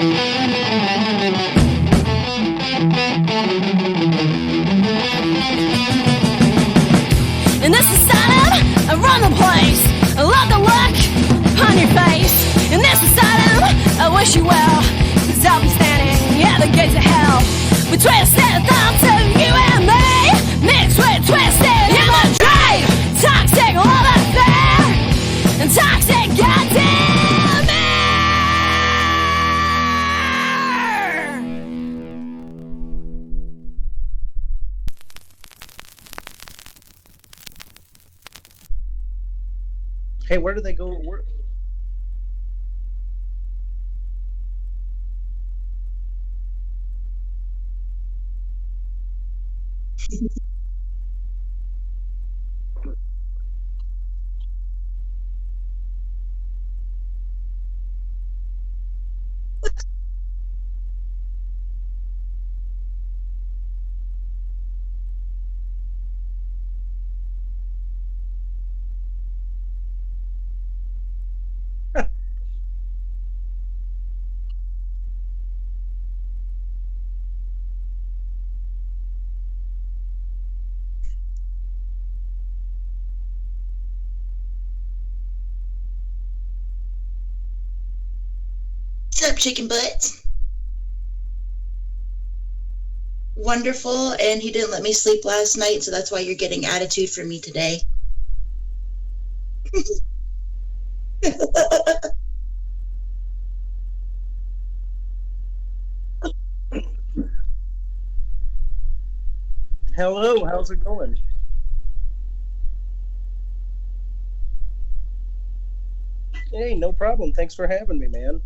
In this asylum, I run the place. I love the look on your face. In this asylum, I wish you well. Cause I'll be standing at the gates of hell. With twisted thoughts of you and me, mixed with twisted imagery. Toxic love affair, and toxic goddamn air. Hey, where do they go to work? What's up, chicken butts? Wonderful, and he didn't let me sleep last night, so that's why you're getting attitude from me today. Hello, how's it going? Hey, no problem. Thanks for having me, man.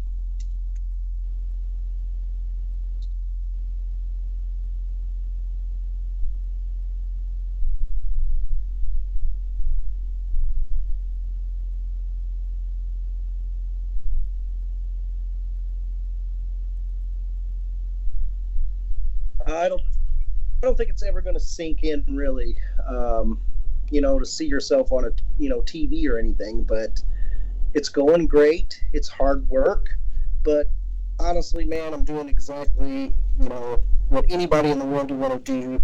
I don't, I don't think it's ever going to sink in, really. To see yourself on a, TV or anything. But it's going great. It's hard work, but honestly, man, I'm doing exactly, what anybody in the world would want to do.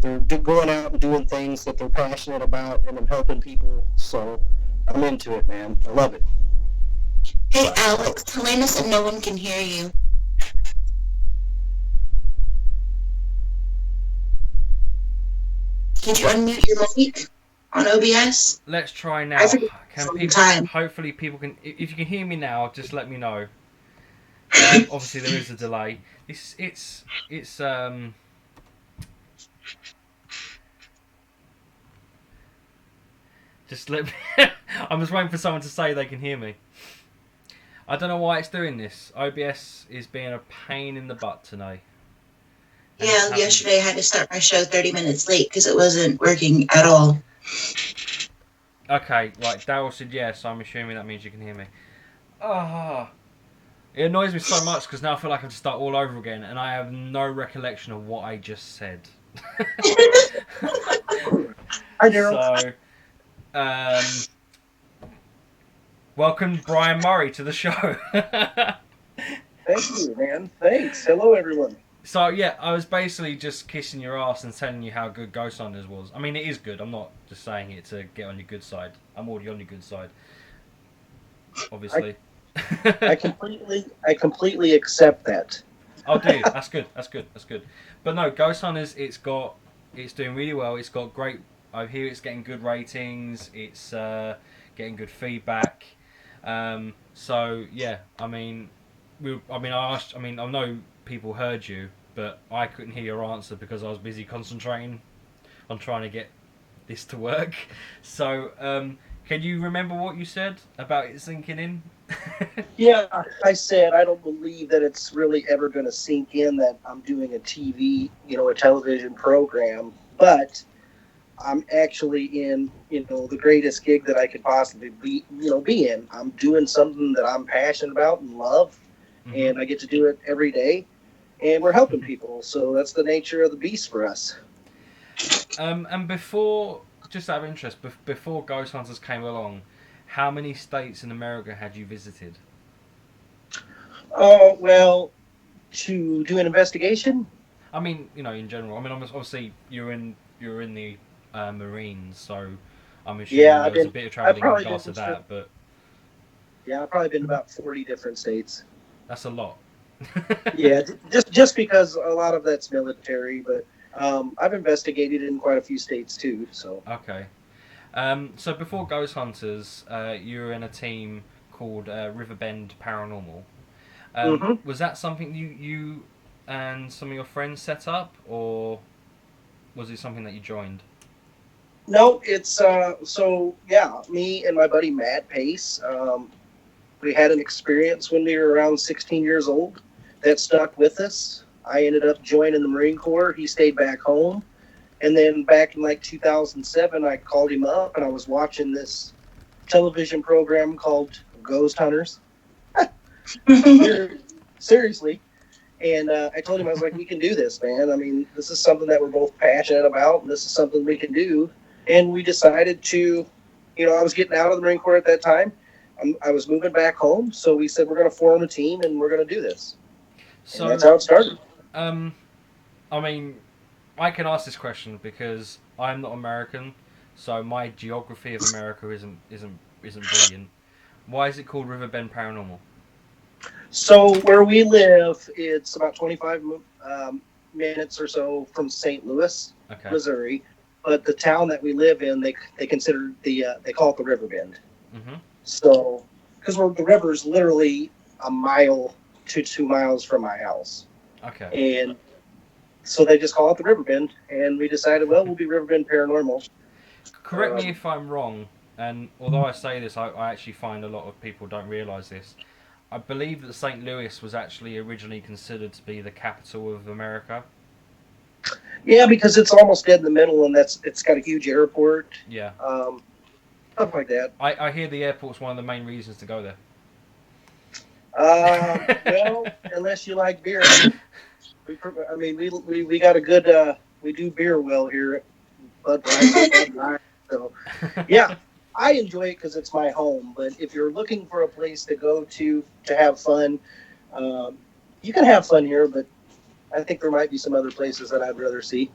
They're going out and doing things that they're passionate about, and I'm helping people. So I'm into it, man. I love it. Hey, Alex, Helena said no one can hear you. Can you unmute your mic on OBS? Let's try now. I forget Can all the people? time. Hopefully, people can. If you can hear me now, just let me know. Obviously, there is a delay. It's just let me. I'm just waiting for someone to say they can hear me. I don't know why it's doing this. OBS is being a pain in the butt today. And it's Yeah, happened- yesterday I had to start my show 30 minutes late because it wasn't working at all. Okay, right. Daryl said yes. I'm assuming that means you can hear me. It annoys me so much because now I feel like I have to start all over again, and I have no recollection of what I just said. Hi, Daryl. So, welcome Brian Murray to the show. Thank you, man. Thanks. Hello, everyone. So yeah, I was basically just kissing your ass and telling you how good Ghost Hunters was. I mean, it is good. I'm not just saying it to get on your good side. I'm already on your good side, obviously. I completely accept that. Oh, dude, that's good. That's good. That's good. But no, Ghost Hunters, it's doing really well. It's got great. I hear it's getting good ratings. It's getting good feedback. So yeah, I know people heard you, but I couldn't hear your answer because I was busy concentrating on trying to get this to work. So, can you remember what you said about it sinking in? Yeah, I said I don't believe that it's really ever going to sink in that I'm doing a TV, a television program, but I'm actually in, the greatest gig that I could possibly be in. I'm doing something that I'm passionate about and love, and I get to do it every day, and we're helping people. So that's the nature of the beast for us. And before, just out of interest, before Ghost Hunters came along, how many states in America had you visited? Oh, well, To do an investigation? I mean, in general. I mean, obviously you're in the Marines, so I'm assuming Yeah, there was a bit of I've travelling in probably regards to been to, that, but yeah, I've probably been to about 40 different states. that's a lot. Yeah, just because a lot of that's military, but I've investigated in quite a few states too. So Okay. So before Ghost Hunters, you were in a team called Riverbend Paranormal. hmm Was that something you and some of your friends set up, or was it something that you joined? no, it's so yeah, me and my buddy Matt Pace. We had an experience when we were around 16 years old that stuck with us. I ended up joining the Marine Corps. He stayed back home. And then back in like 2007, I called him up and I was watching this television program called Ghost Hunters. Seriously. And I told him, I was like, we can do this, man. I mean, this is something that we're both passionate about. And this is something we can do. And we decided to, I was getting out of the Marine Corps at that time. I was moving back home. So we said, we're going to form a team and we're going to do this. And that's So, how it started. um, I mean, I can ask this question because I'm not American, so my geography of America isn't brilliant. Why is it called Riverbend Paranormal? So where we live, it's about 25 minutes or so from St. Louis, Okay. Missouri. But the town that we live in, they consider they call it the Riverbend. Mhm. So because the river is literally a mile to 2 miles from my house, Okay. and so they just call it the Riverbend. And we decided, well, we'll be Riverbend Paranormal. Correct me if I'm wrong, and although I say this, I actually find a lot of people don't realise this. I believe that St. Louis was actually originally considered to be the capital of America. Yeah, because it's almost dead in the middle, and it's got a huge airport, Yeah. stuff like that. I hear the airport's one of the main reasons to go there. Well, unless you like beer, I mean, we got a good we do beer well here at Budweiser. So yeah, I enjoy it because it's my home. But if you're looking for a place to go to have fun, um, you can have fun here. But I think there might be some other places that I'd rather see.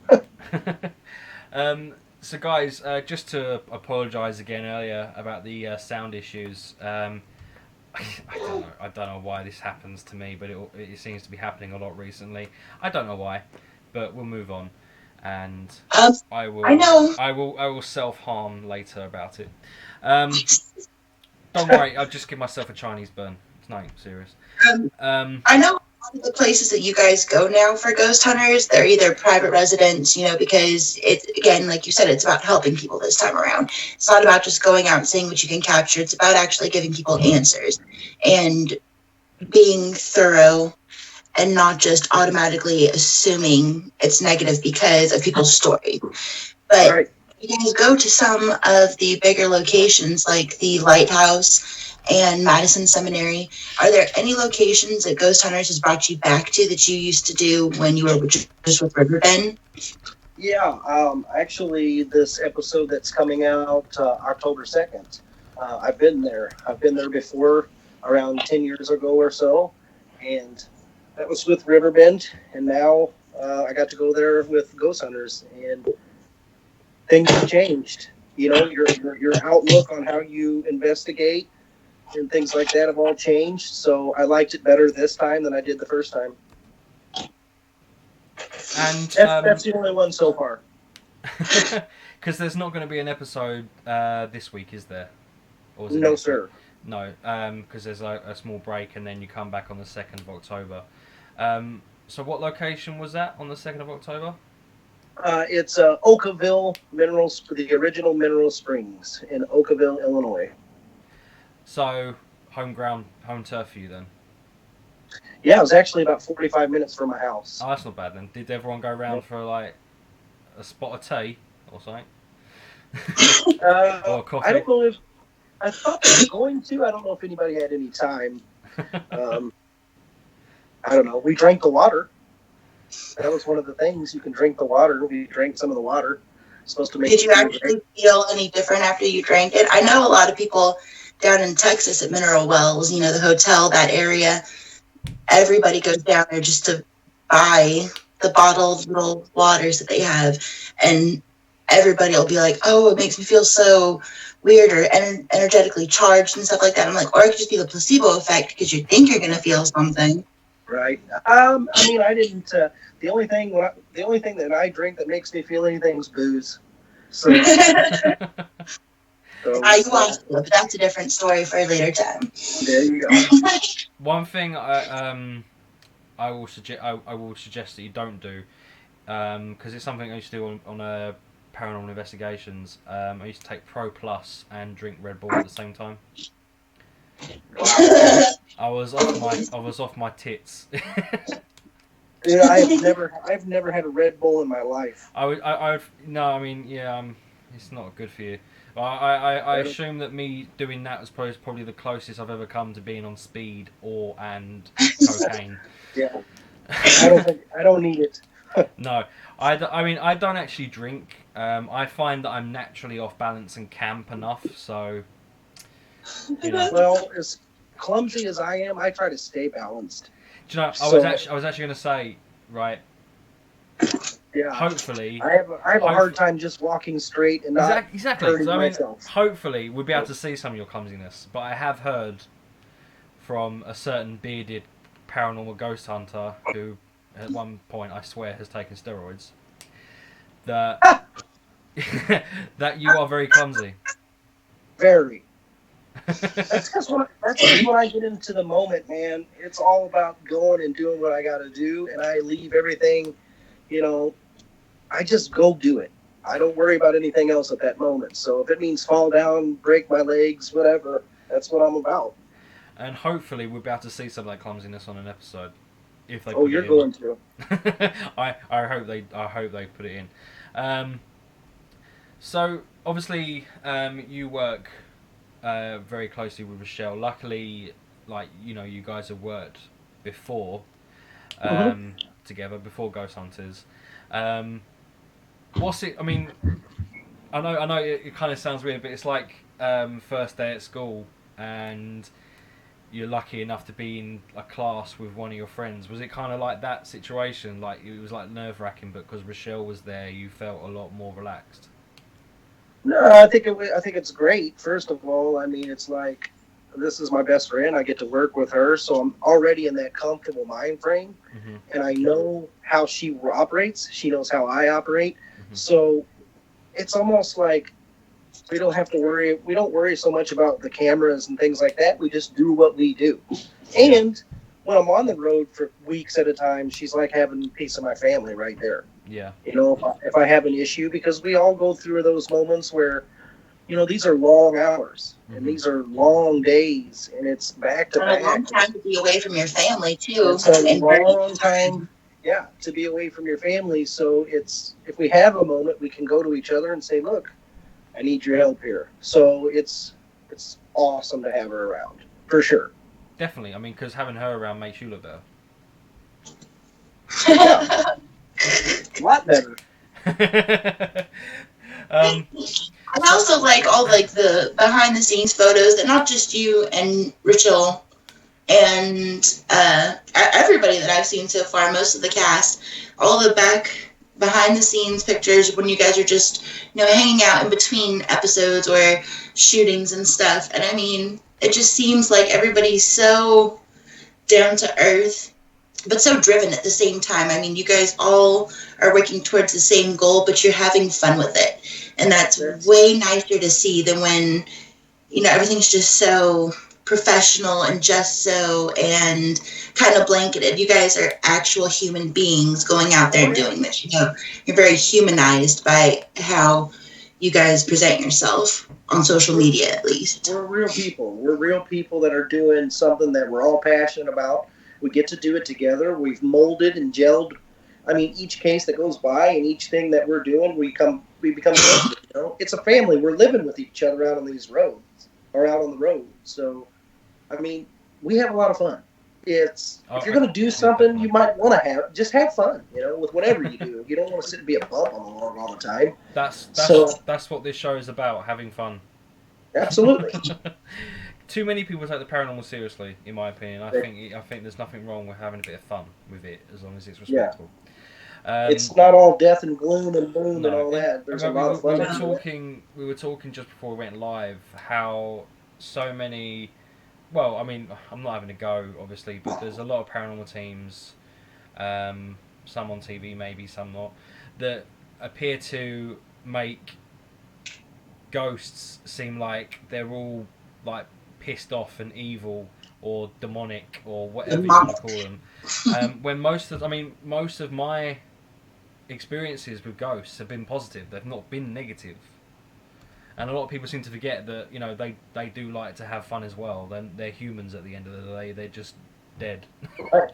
So, guys, just to apologise again earlier about the sound issues. I don't know why this happens to me, but it seems to be happening a lot recently. I don't know why, but we'll move on, and I know. will self harm later about it. Don't worry, I'll just give myself a Chinese burn. It's not serious. I know all of the places that you guys go now for ghost hunters, they're either private residents, because it's, again, like you said, it's about helping people this time around. It's not about just going out and seeing what you can capture. It's about actually giving people answers and being thorough and not just automatically assuming it's negative because of people's story. But Right. you guys go to some of the bigger locations like the Lighthouse and Madison Seminary. Are there any locations that Ghost Hunters has brought you back to that you used to do when you were just with Riverbend? Yeah. Actually, this episode that's coming out October 2nd, I've been there. I've been there before, around 10 years ago or so, and that was with Riverbend. And now I got to go there with Ghost Hunters, and things have changed. Your outlook on how you investigate and things like that have all changed. So I liked it better this time than I did the first time. And That's the only one so far. because there's not going to be an episode this week, is there? Or is it No, next week? sir. No, because there's a small break and then you come back on the 2nd of October. So what location was that on the 2nd of October? It's Oakville the original Mineral Springs in Oakville, Illinois. So home turf for you then? Yeah, it was actually about 45 minutes from my house. Oh, that's not bad then. Did everyone go around for like a spot of tea or something? Or coffee? I don't know if I thought they were going to. I don't know if anybody had any time. I don't know. We drank the water. That was one of the things. You can drink the water. We drank some of the water. It's supposed to make. Did you actually feel any different after you drank it? I know a lot of people down in Texas at Mineral Wells, the hotel, that area, everybody goes down there just to buy the bottled little waters that they have, and everybody will be like, "Oh, it makes me feel so weird or energetically charged and stuff like that." I'm like, or it could just be the placebo effect because you think you're gonna feel something. Right. I mean, I didn't. The only thing that I drink that makes me feel anything is booze. So, I want to, but that's a different story for a later time. There you go. One thing I will suggest that you don't do, because it's something I used to do on paranormal investigations. I used to take Pro Plus and drink Red Bull at the same time. I was off my tits. Dude, I've never had a Red Bull in my life. It's not good for you. I assume that me doing that was probably the closest I've ever come to being on speed and cocaine. Yeah, I don't need it. No, I don't actually drink. I find that I'm naturally off balance and camp enough, so. You know. Well, as clumsy as I am, I try to stay balanced. Do you know? I was actually going to say, right. Yeah. Hopefully, I have a hard time just walking straight and not exactly. So, myself. Hopefully, we'll be able to see some of your clumsiness. But I have heard from a certain bearded paranormal ghost hunter who, at one point, I swear, has taken steroids. That that you are very clumsy. Very. That's because when I get into the moment, man, it's all about going and doing what I got to do, and I leave everything, I just go do it. I don't worry about anything else at that moment. So if it means fall down, break my legs, whatever, that's what I'm about. And hopefully we'll be able to see some of that clumsiness on an episode. If they you're going to. I hope they put it in. So obviously you work very closely with Rochelle. Luckily, you guys have worked before together before Ghost Hunters. What's it? I mean, I know it kind of sounds weird, but it's like first day at school, and you're lucky enough to be in a class with one of your friends. Was it kind of like that situation? Like it was like nerve-wracking, but because Rochelle was there, you felt a lot more relaxed. No, I think it's great. First of all, I mean, it's like this is my best friend. I get to work with her, so I'm already in that comfortable mind frame, and I know how she operates. She knows how I operate. So it's almost like we don't have to worry. We don't worry so much about the cameras and things like that. We just do what we do. And when I'm on the road for weeks at a time, she's like having a piece of my family right there. Yeah. If I have an issue, because we all go through those moments where, these are long hours and these are long days, and it's back to back. A long time to be away from your family too. It's a long time. Yeah, to be away from your family. So if we have a moment, we can go to each other and say, "Look, I need your help here." So it's awesome to have her around, for sure. Definitely. I mean, because having her around makes you look better. A lot better. I also like all the behind the scenes photos that not just you and Rachel and everybody that I've seen so far, most of the cast, all the behind the scenes pictures when you guys are just hanging out in between episodes or shootings and stuff. And I mean, it just seems like everybody's so down to earth but so driven at the same time. I mean, you guys all are working towards the same goal, but you're having fun with it. And that's way nicer to see than when, everything's just so professional and and kind of blanketed. You guys are actual human beings going out there and doing this. You're very humanized by how you guys present yourself on social media, at least. We're real people. We're real people that are doing something that we're all passionate about. We get to do it together. We've molded and gelled. I mean, each case that goes by and each thing that we're doing, we become closer, It's a family. We're living with each other out on these roads or out on the road. So, I mean, we have a lot of fun. If you're going to do something, you might want to just have fun, with whatever you do. You don't want to sit and be a bump on the log all the time. That's what this show is about, having fun. Absolutely. too many people take the paranormal seriously, in my opinion. I think there's nothing wrong with having a bit of fun with it, as long as it's respectful. It's not all death and gloom and boom No, and all that. There's a lot of fun. We were talking just before we went live how so many. Well, I mean, I'm not having a go, obviously, but there's a lot of paranormal teams, some on TV, maybe some not, that appear to make ghosts seem like they're all like pissed off and evil or demonic or whatever you want to call them. When most of my experiences with ghosts have been positive. They've not been negative. And a lot of people seem to forget that, you know, they do like to have fun as well. They're humans at the end of the day. They're just dead. Right.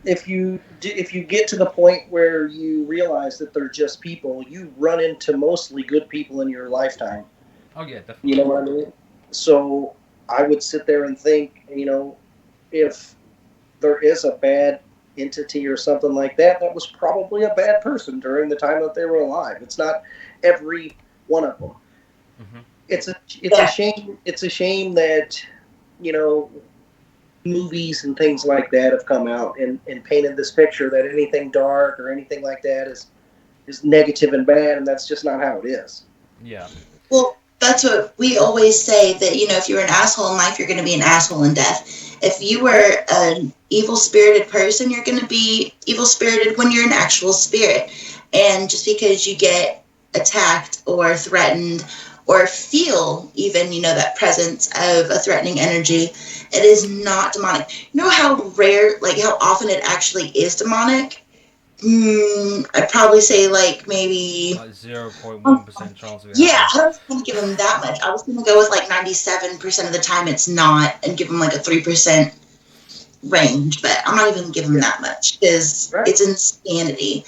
If you get to the point where you realize that they're just people, you run into mostly good people in your lifetime. Oh yeah, definitely. You know what I mean? So I would sit there and think, you know, if there is a bad entity or something like that, that was probably a bad person during the time that they were alive. It's not every one of them. Mm-hmm. It's a shame. It's a shame that, you know, movies and things like that have come out and painted this picture that anything dark or anything like that is negative and bad, and that's just not how it is. Yeah. Well, that's what we always say, that, you know, if you're an asshole in life, you're going to be an asshole in death. If you were an evil-spirited person, you're going to be evil-spirited when you're an actual spirit. And just because you get attacked or threatened or feel even, you know, that presence of a threatening energy, it is not demonic. You know how rare, like how often it actually is demonic? I'd probably say like maybe... Like 0.1% chance of it. Yeah, I was going to give them that much. I was going to go with like 97% of the time it's not, and give them like a 3% range, but I'm not even going to give them that much, because it's insanity.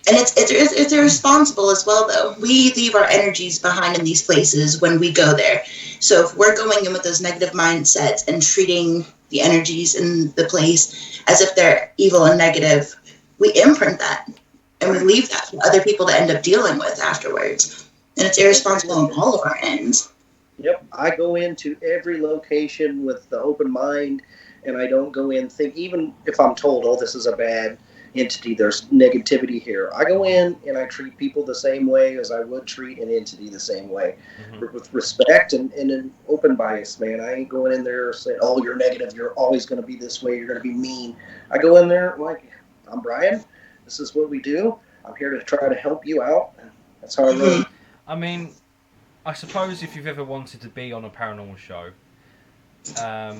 And it's irresponsible as well, though. We leave our energies behind in these places when we go there. So if we're going in with those negative mindsets and treating the energies in the place as if they're evil and negative, we imprint that, and we leave that for other people to end up dealing with afterwards. And it's irresponsible on all of our ends. Yep, I go into every location with the open mind, and I don't go in think, even if I'm told, oh, this is a bad entity, there's negativity here. I go in and I treat people the same way as I would treat an entity the same way, with respect and an open bias, man. I ain't going in there saying, oh, you're negative, you're always going to be this way, you're going to be mean. I go in there like, I'm Brian, this is what we do, I'm here to try to help you out. That's how I roll. I mean, I suppose if you've ever wanted to be on a paranormal show, I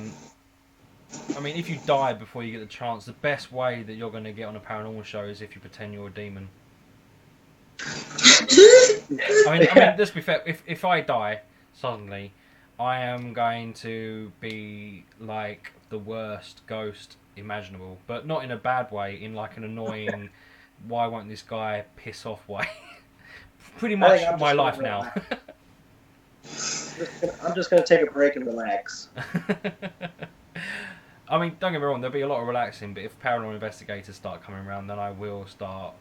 mean, if you die before you get the chance, the best way that you're going to get on a paranormal show is if you pretend you're a demon. I mean, let's be fair. If I die suddenly, I am going to be like the worst ghost imaginable, but not in a bad way, in like an annoying, why won't this guy piss off way. Pretty much my life now. I'm just going to take a break and relax. I mean, don't get me wrong, there'll be a lot of relaxing, but if paranormal investigators start coming around, then I will start,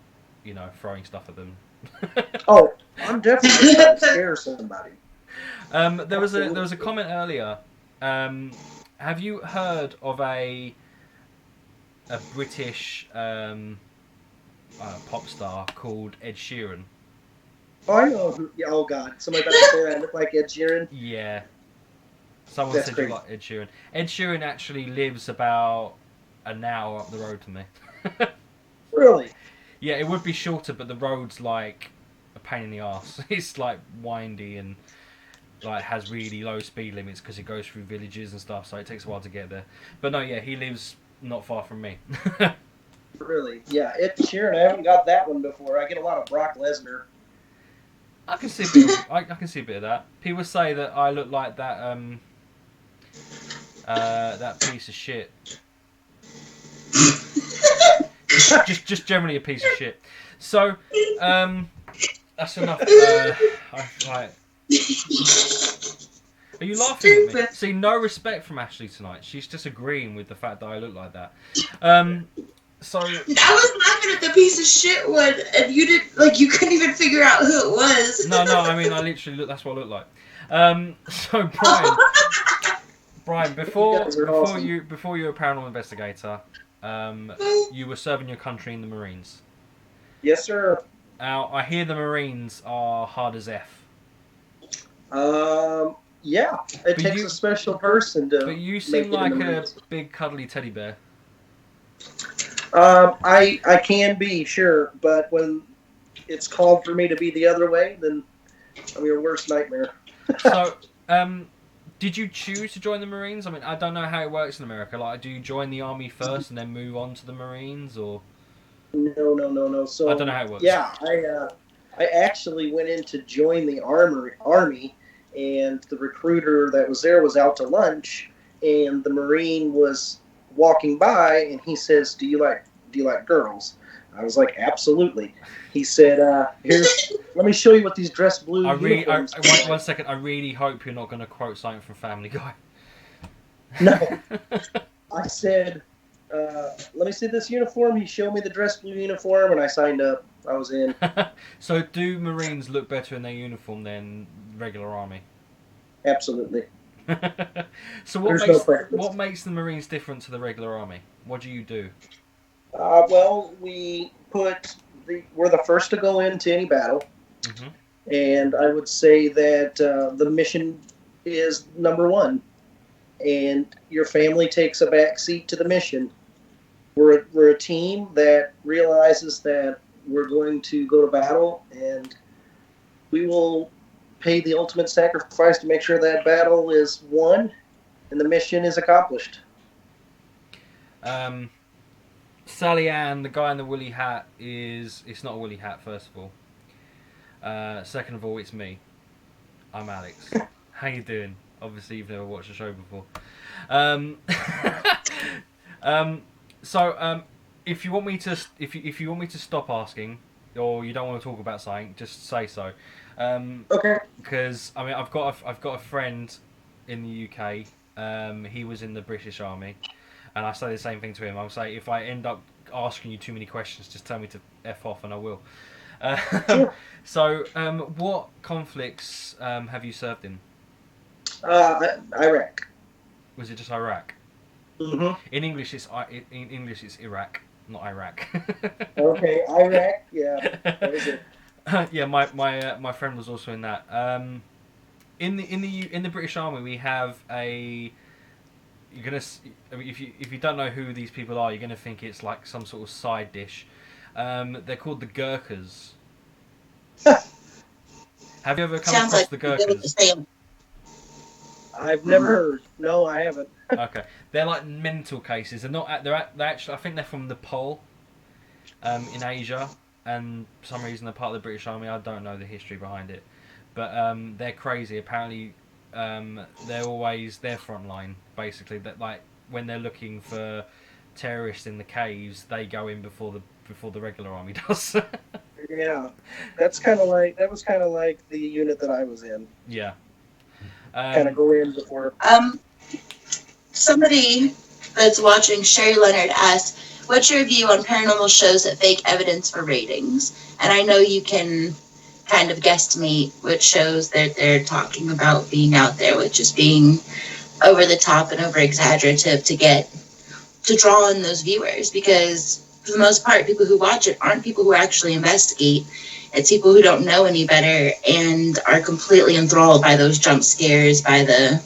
you know, throwing stuff at them. Oh, I'm definitely going to scare somebody. There was a comment earlier. Have you heard of a British pop star called Ed Sheeran? Oh, I know. Oh, God. Somebody about to say I look like Ed Sheeran? Yeah. Someone said you like Ed Sheeran. Ed Sheeran actually lives about an hour up the road to me. Really? Yeah, it would be shorter, but the road's like a pain in the arse. It's like windy and like has really low speed limits because it goes through villages and stuff, so it takes a while to get there. But no, yeah, he lives not far from me. Really? Yeah, Ed Sheeran, I haven't got that one before. I get a lot of Brock Lesnar. I can see a bit of, I can see a bit of that. People say that I look like that that piece of shit. just generally a piece of shit. So that's enough. Are you laughing at me? See, no respect from Ashley tonight. She's just agreeing with the fact that I look like that. So I was laughing at the piece of shit one, and you couldn't even figure out who it was. No, I mean, I literally look. That's what I look like. So Brian, You before guys are before awesome. you before you were a paranormal investigator, you were serving your country in the Marines. Yes, sir. Now I hear the Marines are hard as f. Yeah, it But takes you a special person to but you make seem it in the like a Marines. big cuddly teddy bear. I can be sure, but when it's called for me to be the other way, then I'm your worst nightmare. So, did you choose to join the Marines? I mean, I don't know how it works in America. Like, do you join the army first and then move on to the Marines, or No, no, no, no. I don't know So how it works. yeah, I actually went in to join the army, and the recruiter that was there was out to lunch, and the Marine was walking by, and he says, do you like girls?" I was like, "Absolutely." He said, "Here, let me show you what these dress blue uniforms look One like." second. I really hope you're not going to quote something from Family Guy. No, I said, "Let me see this uniform." He showed me the dress blue uniform, and I signed up. I was in. So, do Marines look better in their uniform than regular army? Absolutely. So, There's no preference. what makes the Marines different to the regular army? What do you do? Well, we're the first to go into any battle, Hmm. and I would say that the mission is number one, and your family takes a back seat to the mission. We're a team that realizes that we're going to go to battle, and we will pay the ultimate sacrifice to make sure that battle is won and the mission is accomplished. Um, Sally Ann, the guy in the woolly hat, is. It's not a woolly hat, first of all. Second of all, it's me. I'm Alex. How you doing? Obviously, you've never watched the show before. Um, um, so, if you want me to, if you want me to stop asking, or you don't want to talk about something, just say so. Okay. Because I mean, I've got a friend in the UK. He was in the British Army, and I say the same thing to him. I'll say if I end up asking you too many questions, just tell me to f off, and I will. Sure. So, what conflicts have you served in? Iraq. Was it just Iraq? Mm-hmm. In English it's Iraq, not Iraq. Okay, Iraq. Yeah, that was it. Yeah, my friend was also in that. In the British Army, we have a. You're gonna. I mean, if you don't know who these people are, you're gonna think it's like some sort of side dish. They're called the Gurkhas. Have you ever come Sounds across like the you go with the Gurkhas? same. I've never heard. No, I haven't. Okay, they're like mental cases. They're not. They're actually. I think they're from Nepal, in Asia, and for some reason they're part of the British Army. I don't know the history behind it, but they're crazy. Apparently, they're always their front line. Basically, that like when they're looking for terrorists in the caves, they go in before the regular army does. Yeah, that was kind of like the unit that I was in. Yeah. Kind of go in before. Somebody that's watching, Sherry Leonard asked, "What's your view on paranormal shows that fake evidence for ratings?" And I know you can kind of guesstimate which shows that they're talking about being out there, with just being over the top and over exaggerative to draw in those viewers, because for the most part, people who watch it aren't people who actually investigate. It's people who don't know any better and are completely enthralled by those jump scares, by the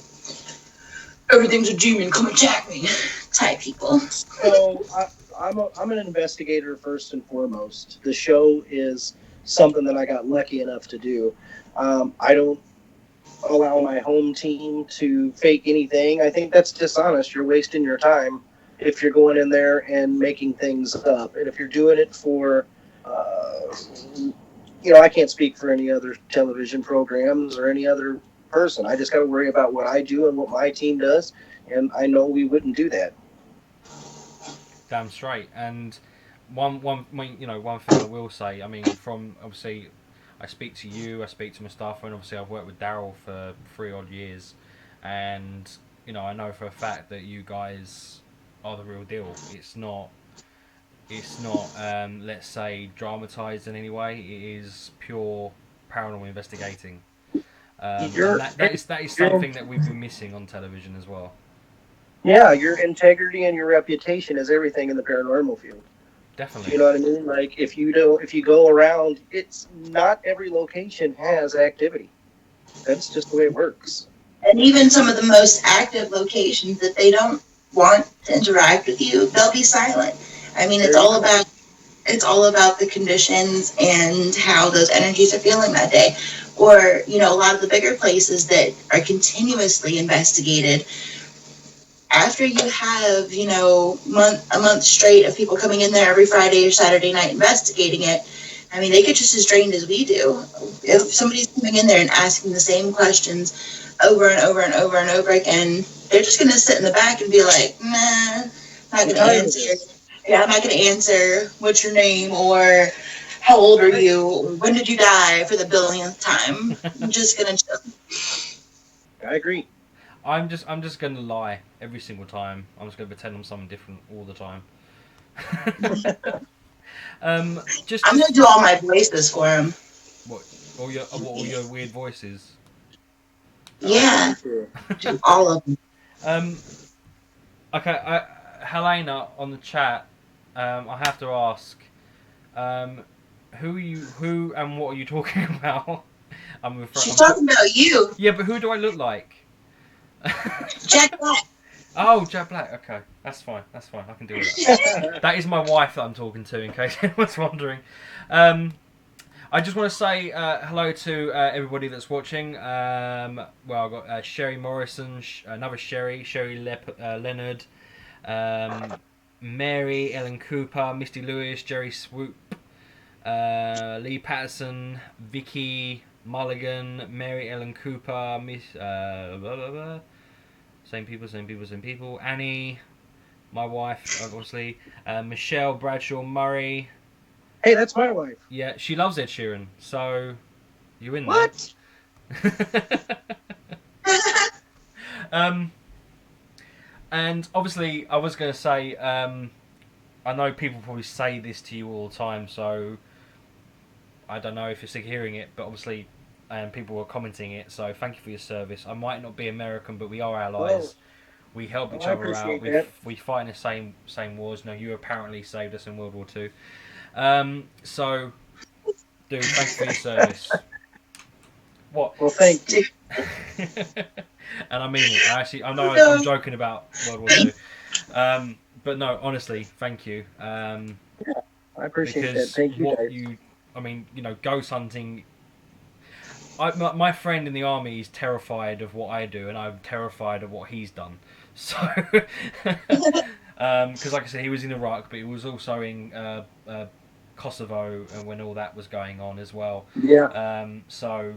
everything's a demon, come attack me type people. So I'm an investigator first and foremost. The show is something that I got lucky enough to do. I don't allow my home team to fake anything. I think that's dishonest. You're wasting your time if you're going in there and making things up. And if you're doing it for, I can't speak for any other television programs or any other person. I just got to worry about what I do and what my team does. And I know we wouldn't do that. Damn straight. And one thing I will say. I mean, from obviously, I speak to you, I speak to Mustafa, and obviously I've worked with Daryl for 3 odd years, and I know for a fact that you guys are the real deal. It's not. Let's say, dramatized in any way. It is pure paranormal investigating. And You're, that is you're something that we've been missing on television as well. Yeah, your integrity and your reputation is everything in the paranormal field. Definitely. You know what I mean? Like if you go around, it's not every location has activity. That's just the way it works. And even some of the most active locations, if they don't want to interact with you, they'll be silent. I mean, There you go. it's all about the conditions and how those energies are feeling that day. Or, a lot of the bigger places that are continuously investigated, after you have, a month straight of people coming in there every Friday or Saturday night investigating it, I mean, they get just as drained as we do. If somebody's coming in there and asking the same questions over and over and over and over again, they're just going to sit in the back and be like, nah, not I'm going to tired of answer. this. Yeah, I'm not going to answer what's your name or how old are you? When did you die for the billionth time? I'm just going to chill. I agree. I'm just gonna lie every single time. I'm just gonna pretend I'm someone different all the time. I'm going to Just do all my voices for them. what all your weird voices. Oh. Yeah, do all of them. Um. Okay. Helena on the chat. I have to ask. Um. Who and what are you talking about? I'm afraid. She's talking about you, Yeah, but who do I look like? Jack Black. Oh, Jack Black. Okay, that's fine. That's fine. I can deal with that. That is my wife that I'm talking to, in case anyone's wondering. I just want to say hello to everybody that's watching. Well, I've got Sherry Morrison, another Sherry Leonard, Mary, Ellen Cooper, Misty Lewis, Jerry Swoop, Lee Patterson, Vicky Mulligan, Mary Ellen Cooper, Miss blah, blah, blah. Same people. Annie, my wife, obviously. Michelle Bradshaw Murray. Hey, that's my wife. Yeah, she loves Ed Sheeran, so you in What? there. um, and obviously, I was going to say, I know people probably say this to you all the time, so I don't know if you're sick of hearing it, but obviously, people were commenting it, so thank you for your service. I might not be American, but we are allies. We help each I other out. appreciate that. We fight in the same wars. No, you apparently saved us in World War Two. So, dude, thanks for your service. What? Well, thank you. And I mean it. I know I'm joking about World War Two. But no, honestly, thank you. I appreciate that. Because Thank you, what guys. I mean, ghost hunting. My friend in the army is terrified of what I do, and I'm terrified of what he's done. So, because like I said, he was in Iraq, but he was also in Kosovo, and when all that was going on as well. Yeah. So,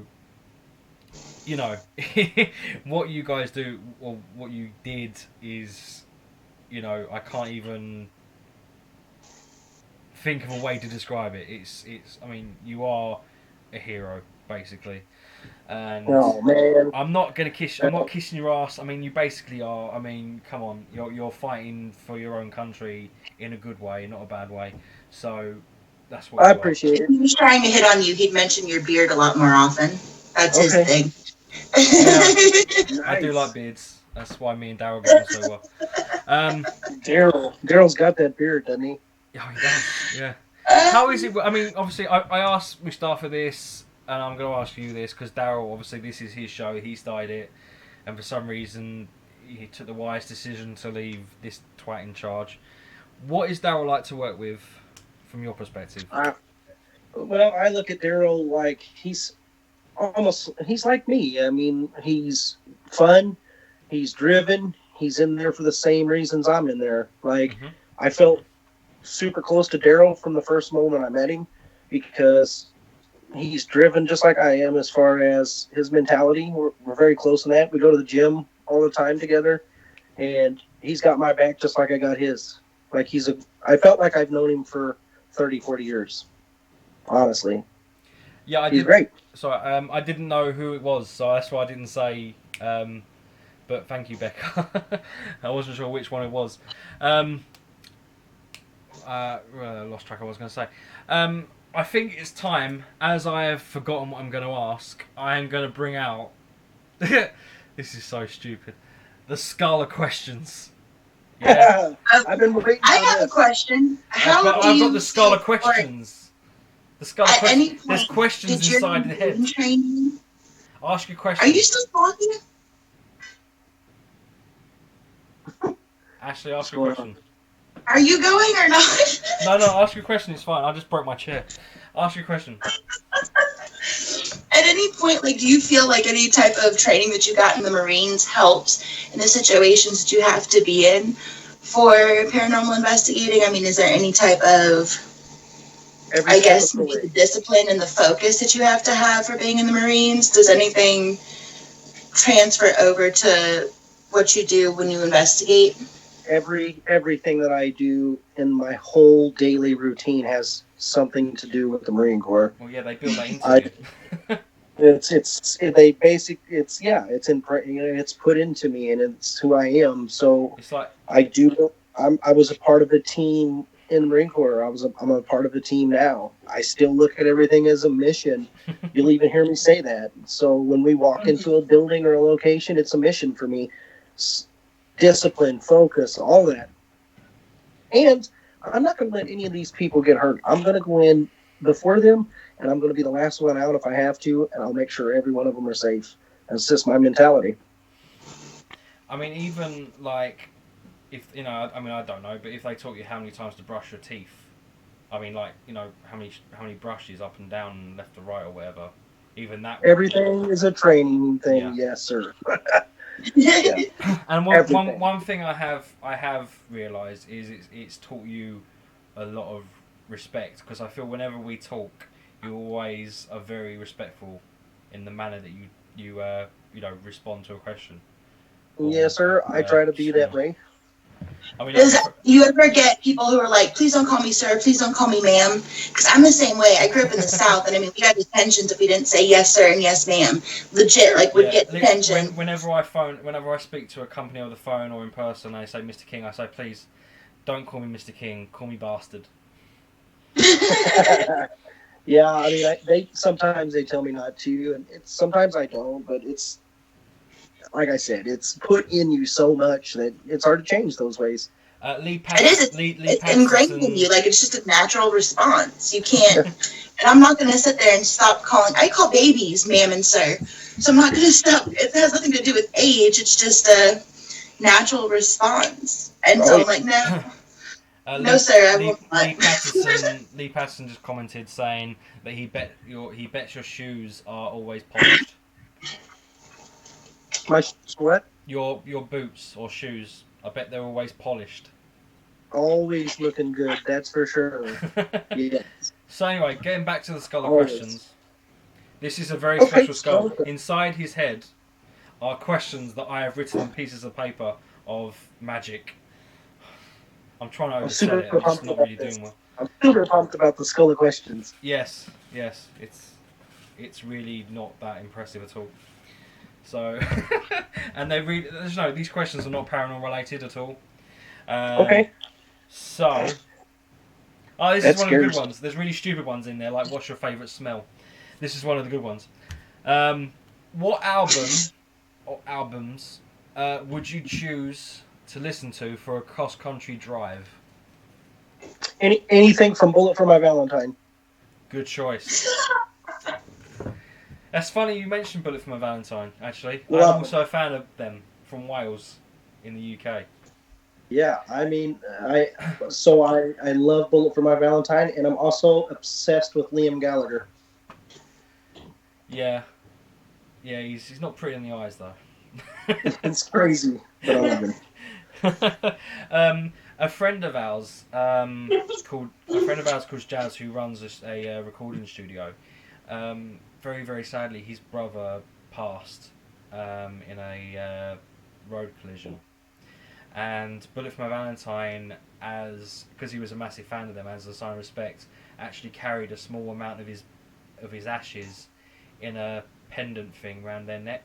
what you guys do or what you did is, I can't even think of a way to describe it. It's. I mean, you are a hero, basically. And Oh man. I'm not kissing your ass. I mean, you basically are. I mean, come on, you're fighting for your own country in a good way, not a bad way. So that's what I you are. appreciate If it. he was trying to hit on you, he'd mention your beard a lot more often. That's his Okay. thing. Yeah, I do like Nice. beards. That's why me and Daryl get on so well. Daryl's got that beard, doesn't he? Yeah, he does. Yeah. How is it? I mean, obviously, I asked Mustafa this, and I'm going to ask you this because Daryl, obviously, this is his show. He started it, and for some reason, he took the wise decision to leave this twat in charge. What is Daryl like to work with, from your perspective? Well, I look at Daryl like he's like me. I mean, he's fun, he's driven, he's in there for the same reasons I'm in there. Like, Mm-hmm. I felt super close to Daryl from the first moment I met him because he's driven just like I am as far as his mentality. We're very close in that. We go to the gym all the time together, and he's got my back just like I got his. Like, I felt like I've known him for 30, 40 years. Honestly. Yeah, He's great. So I didn't know who it was, so that's why I didn't say. But thank you, Becca. I wasn't sure which one it was. I lost track of what I was going to say. I think it's time, as I have forgotten what I'm going to ask, I am going to bring out... This is so stupid. The skull of questions. Yeah. I've been waiting I on have a this. question. How do I've you got the skull of feel- or questions. The skull of At questions. any point, There's questions did your inside the head. brain training? Ask your question. Are you still talking? Ashley, ask your question. Are you going or not? No, ask your question. It's fine. I just broke my chair. Ask your question. At any point, like, do you feel like any type of training that you got in the Marines helps in the situations that you have to be in for paranormal investigating? I mean, is there any type of, Every I guess, step of the maybe the way. discipline and the focus that you have to have for being in the Marines? Does anything transfer over to what you do when you investigate? Everything that I do in my whole daily routine has something to do with the Marine Corps. Well, yeah, they built that into you. It's put into me, and it's who I am. So It's like, I was a part of the team in the Marine Corps. I'm a part of the team now. I still look at everything as a mission. You'll even hear me say that. So when we walk into a building or a location, it's a mission for me. Discipline, focus, all that. And I'm not going to let any of these people get hurt. I'm going to go in before them, and I'm going to be the last one out if I have to, and I'll make sure every one of them are safe. That's just my mentality. I mean, even like, if you know, I mean, I don't know, but if they taught you how many times to brush your teeth, I mean, like, you know, how many brushes up and down, and left to right or whatever, even that. Everything is a training thing, Yeah. Yes, sir. Yeah. And one thing I have realised is it's taught you a lot of respect, because I feel whenever we talk, you always are very respectful in the manner that you respond to a question. Yes, sir. I try to be that way. I mean, Does you ever get people who are like, please don't call me sir, please don't call me ma'am? Because I'm the same way. I grew up in the South, and I mean, we got detentions if we didn't say yes sir and yes ma'am. Legit, like, would get detention. Whenever I speak to a company on the phone or in person, I say Mr. King. I say, please don't call me Mr. King. Call me bastard. Yeah, I mean, they sometimes they tell me not to, and sometimes I don't. But it's like I said, it's put in you so much that it's hard to change those ways. It's ingrained in you. Like, it's just a natural response. You can't. And I'm not going to sit there and stop calling. I call babies ma'am and sir. So I'm not going to stop. It has nothing to do with age. It's just a natural response. And so I'm like, no. No, sir, I won't. Lee Patterson just commented saying that he bets your shoes are always polished. My what? Your boots or shoes, I bet they're always polished. Always looking good, that's for sure. Yes. So anyway, getting back to the skull of Always. questions. This is a very special skull. Inside his head are questions that I have written on pieces of paper of magic. I'm trying to oversell it. I'm just not really doing well. I'm super pumped about the skull of questions. Yes, it's really not that impressive at all. So, and these questions are not paranormal related at all. Okay. So, this is one of the good ones. There's really stupid ones in there, like what's your favourite smell? This is one of the good ones. What album or albums would you choose to listen to for a cross-country drive? Anything from Bullet for My Valentine. Good choice. That's funny you mentioned Bullet for My Valentine, actually. I'm also a fan of them from Wales in the UK. Yeah, I mean, I love Bullet for My Valentine, and I'm also obsessed with Liam Gallagher. Yeah, he's not pretty in the eyes though. It's crazy, but I love him. A friend of ours called Jazz, who runs a recording studio. Very, very sadly, his brother passed in a road collision. And Bullet for My Valentine, because he was a massive fan of them, as a sign of respect, actually carried a small amount of his ashes in a pendant thing around their neck.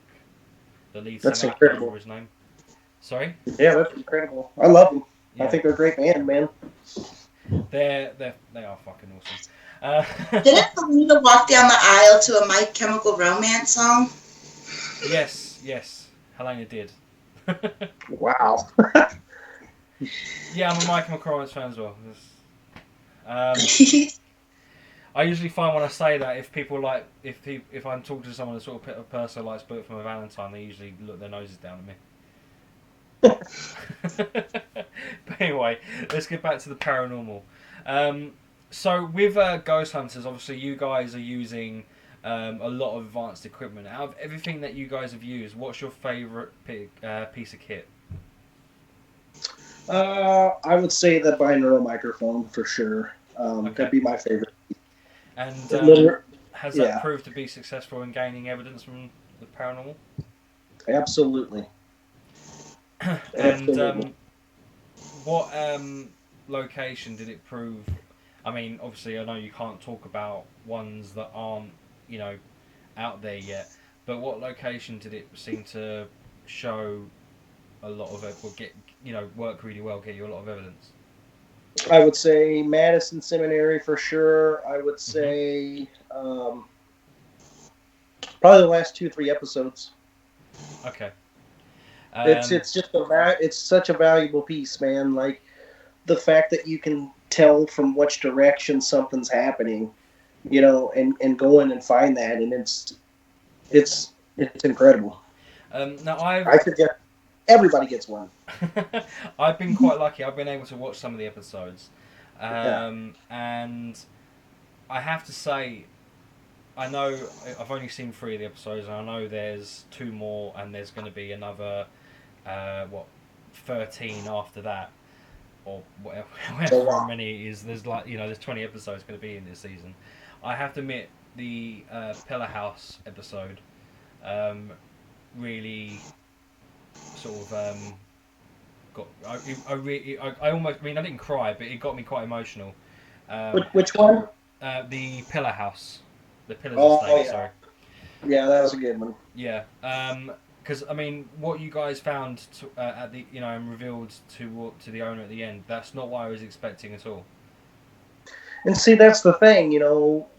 The lead singer, I can't remember his name. Sorry? Yeah, that's incredible. I love them. Yeah. I think they're a great band, man. They are fucking awesome. Didn't Belinda walk down the aisle to a My Chemical Romance song? Yes, Helena did. Wow. Yeah, I'm a Michael McCormick fan as well. I usually find when I say that, if people like, if I'm talking to someone, a person who likes Bullet for My Valentine, they usually look their noses down at me. But anyway, let's get back to the paranormal. So with Ghost Hunters, obviously you guys are using a lot of advanced equipment. Out of everything that you guys have used, what's your favourite piece of kit? I would say the binaural microphone for sure. Okay. That'd be my favorite. And has that yeah, proved to be successful in gaining evidence from the paranormal? absolutely. And Absolutely. what location did it prove? I mean, obviously, I know you can't talk about ones that aren't, you know, out there yet. But what location did it seem to show a lot of it? Or get, work really well, get you a lot of evidence? I would say Madison Seminary for sure. I would Mm-hmm. say probably the last 2-3 episodes. Okay. It's just it's such a valuable piece, man. Like the fact that you can tell from which direction something's happening, and go in and find that, and it's incredible. Now I suggest everybody gets one. I've been quite lucky. I've been able to watch some of the episodes, Yeah. and I have to say, I know I've only seen 3 of the episodes, and I know there's 2 more, and there's going to be another 13 after that, or whatever, however many it is. There's there's 20 episodes going to be in this season. I have to admit, the Pillar House episode really sort of got. I almost. I mean, I didn't cry, but it got me quite emotional. Which one? The Pillar House, the Pillars Oh, Estate. yeah. Sorry. Yeah, that was a good one. Yeah. Because I mean, what you guys found at the and revealed to the owner at the end, that's not what I was expecting at all. And see, that's the thing,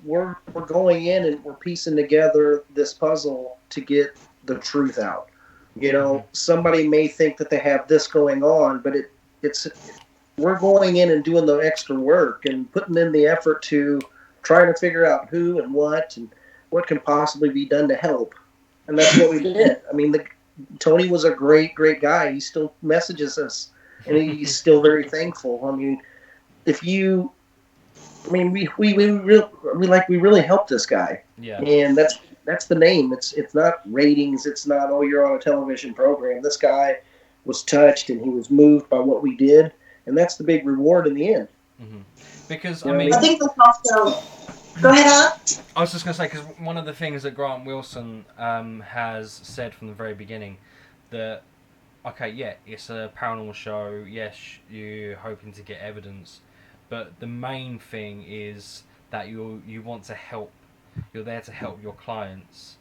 we're going in and we're piecing together this puzzle to get the truth out. Somebody may think that they have this going on, but it's we're going in and doing the extra work and putting in the effort to try to figure out who and what can possibly be done to help. And that's what we did. I mean, Tony was a great, great guy. He still messages us, and he's still very thankful. I mean, if you I mean, we really helped this guy. Yeah. And that's the name. It's not ratings. It's not, oh, you're on a television program. This guy was touched and he was moved by what we did, and that's the big reward in the end. Mm-hmm. Because I think that's also. Go ahead, Alex. I was just going to say, because one of the things that Grant Wilson has said from the very beginning, that okay, yeah, it's a paranormal show. Yes, you're hoping to get evidence, but the main thing is that you want to help. You're there to help your clients.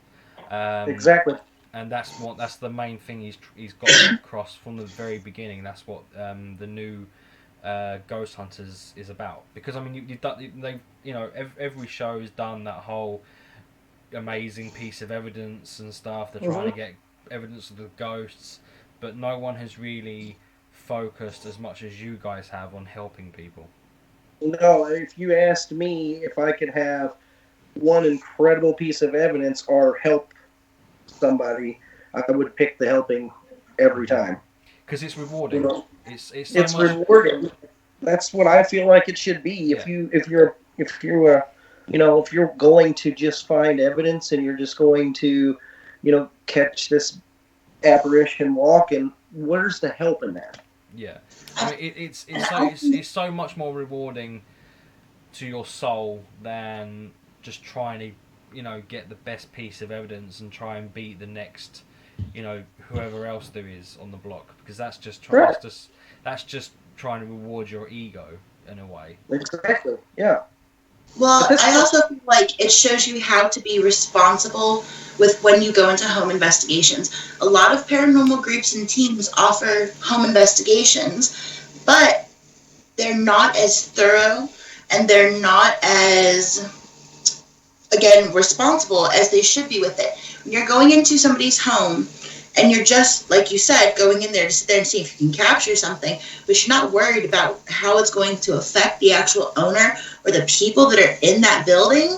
Exactly. And that's the main thing he's got across from the very beginning. That's what the new Ghost Hunters is about. Because I mean, every show has done that whole amazing piece of evidence and stuff. They're trying to get evidence of the ghosts, but no one has really focused as much as you guys have on helping people. No, if you asked me if I could have one incredible piece of evidence or help somebody, I would pick the helping every time. Because it's rewarding. It's rewarding. That's what I feel like it should be. Yeah. If you're going to just find evidence and you're just going to, catch this apparition walking, where's the help in that? Yeah, I mean, it's so much more rewarding to your soul than just trying to, get the best piece of evidence and try and beat the next, whoever else there is on the block, because that's just trying to reward your ego in a way. Exactly. Yeah. Well, I also feel like it shows you how to be responsible with when you go into home investigations. A lot of paranormal groups and teams offer home investigations, but they're not as thorough and they're not as, again, responsible as they should be with it. When you're going into somebody's home and you're just, like you said, going in there to sit there and see if you can capture something, but you're not worried about how it's going to affect the actual owner or the people that are in that building,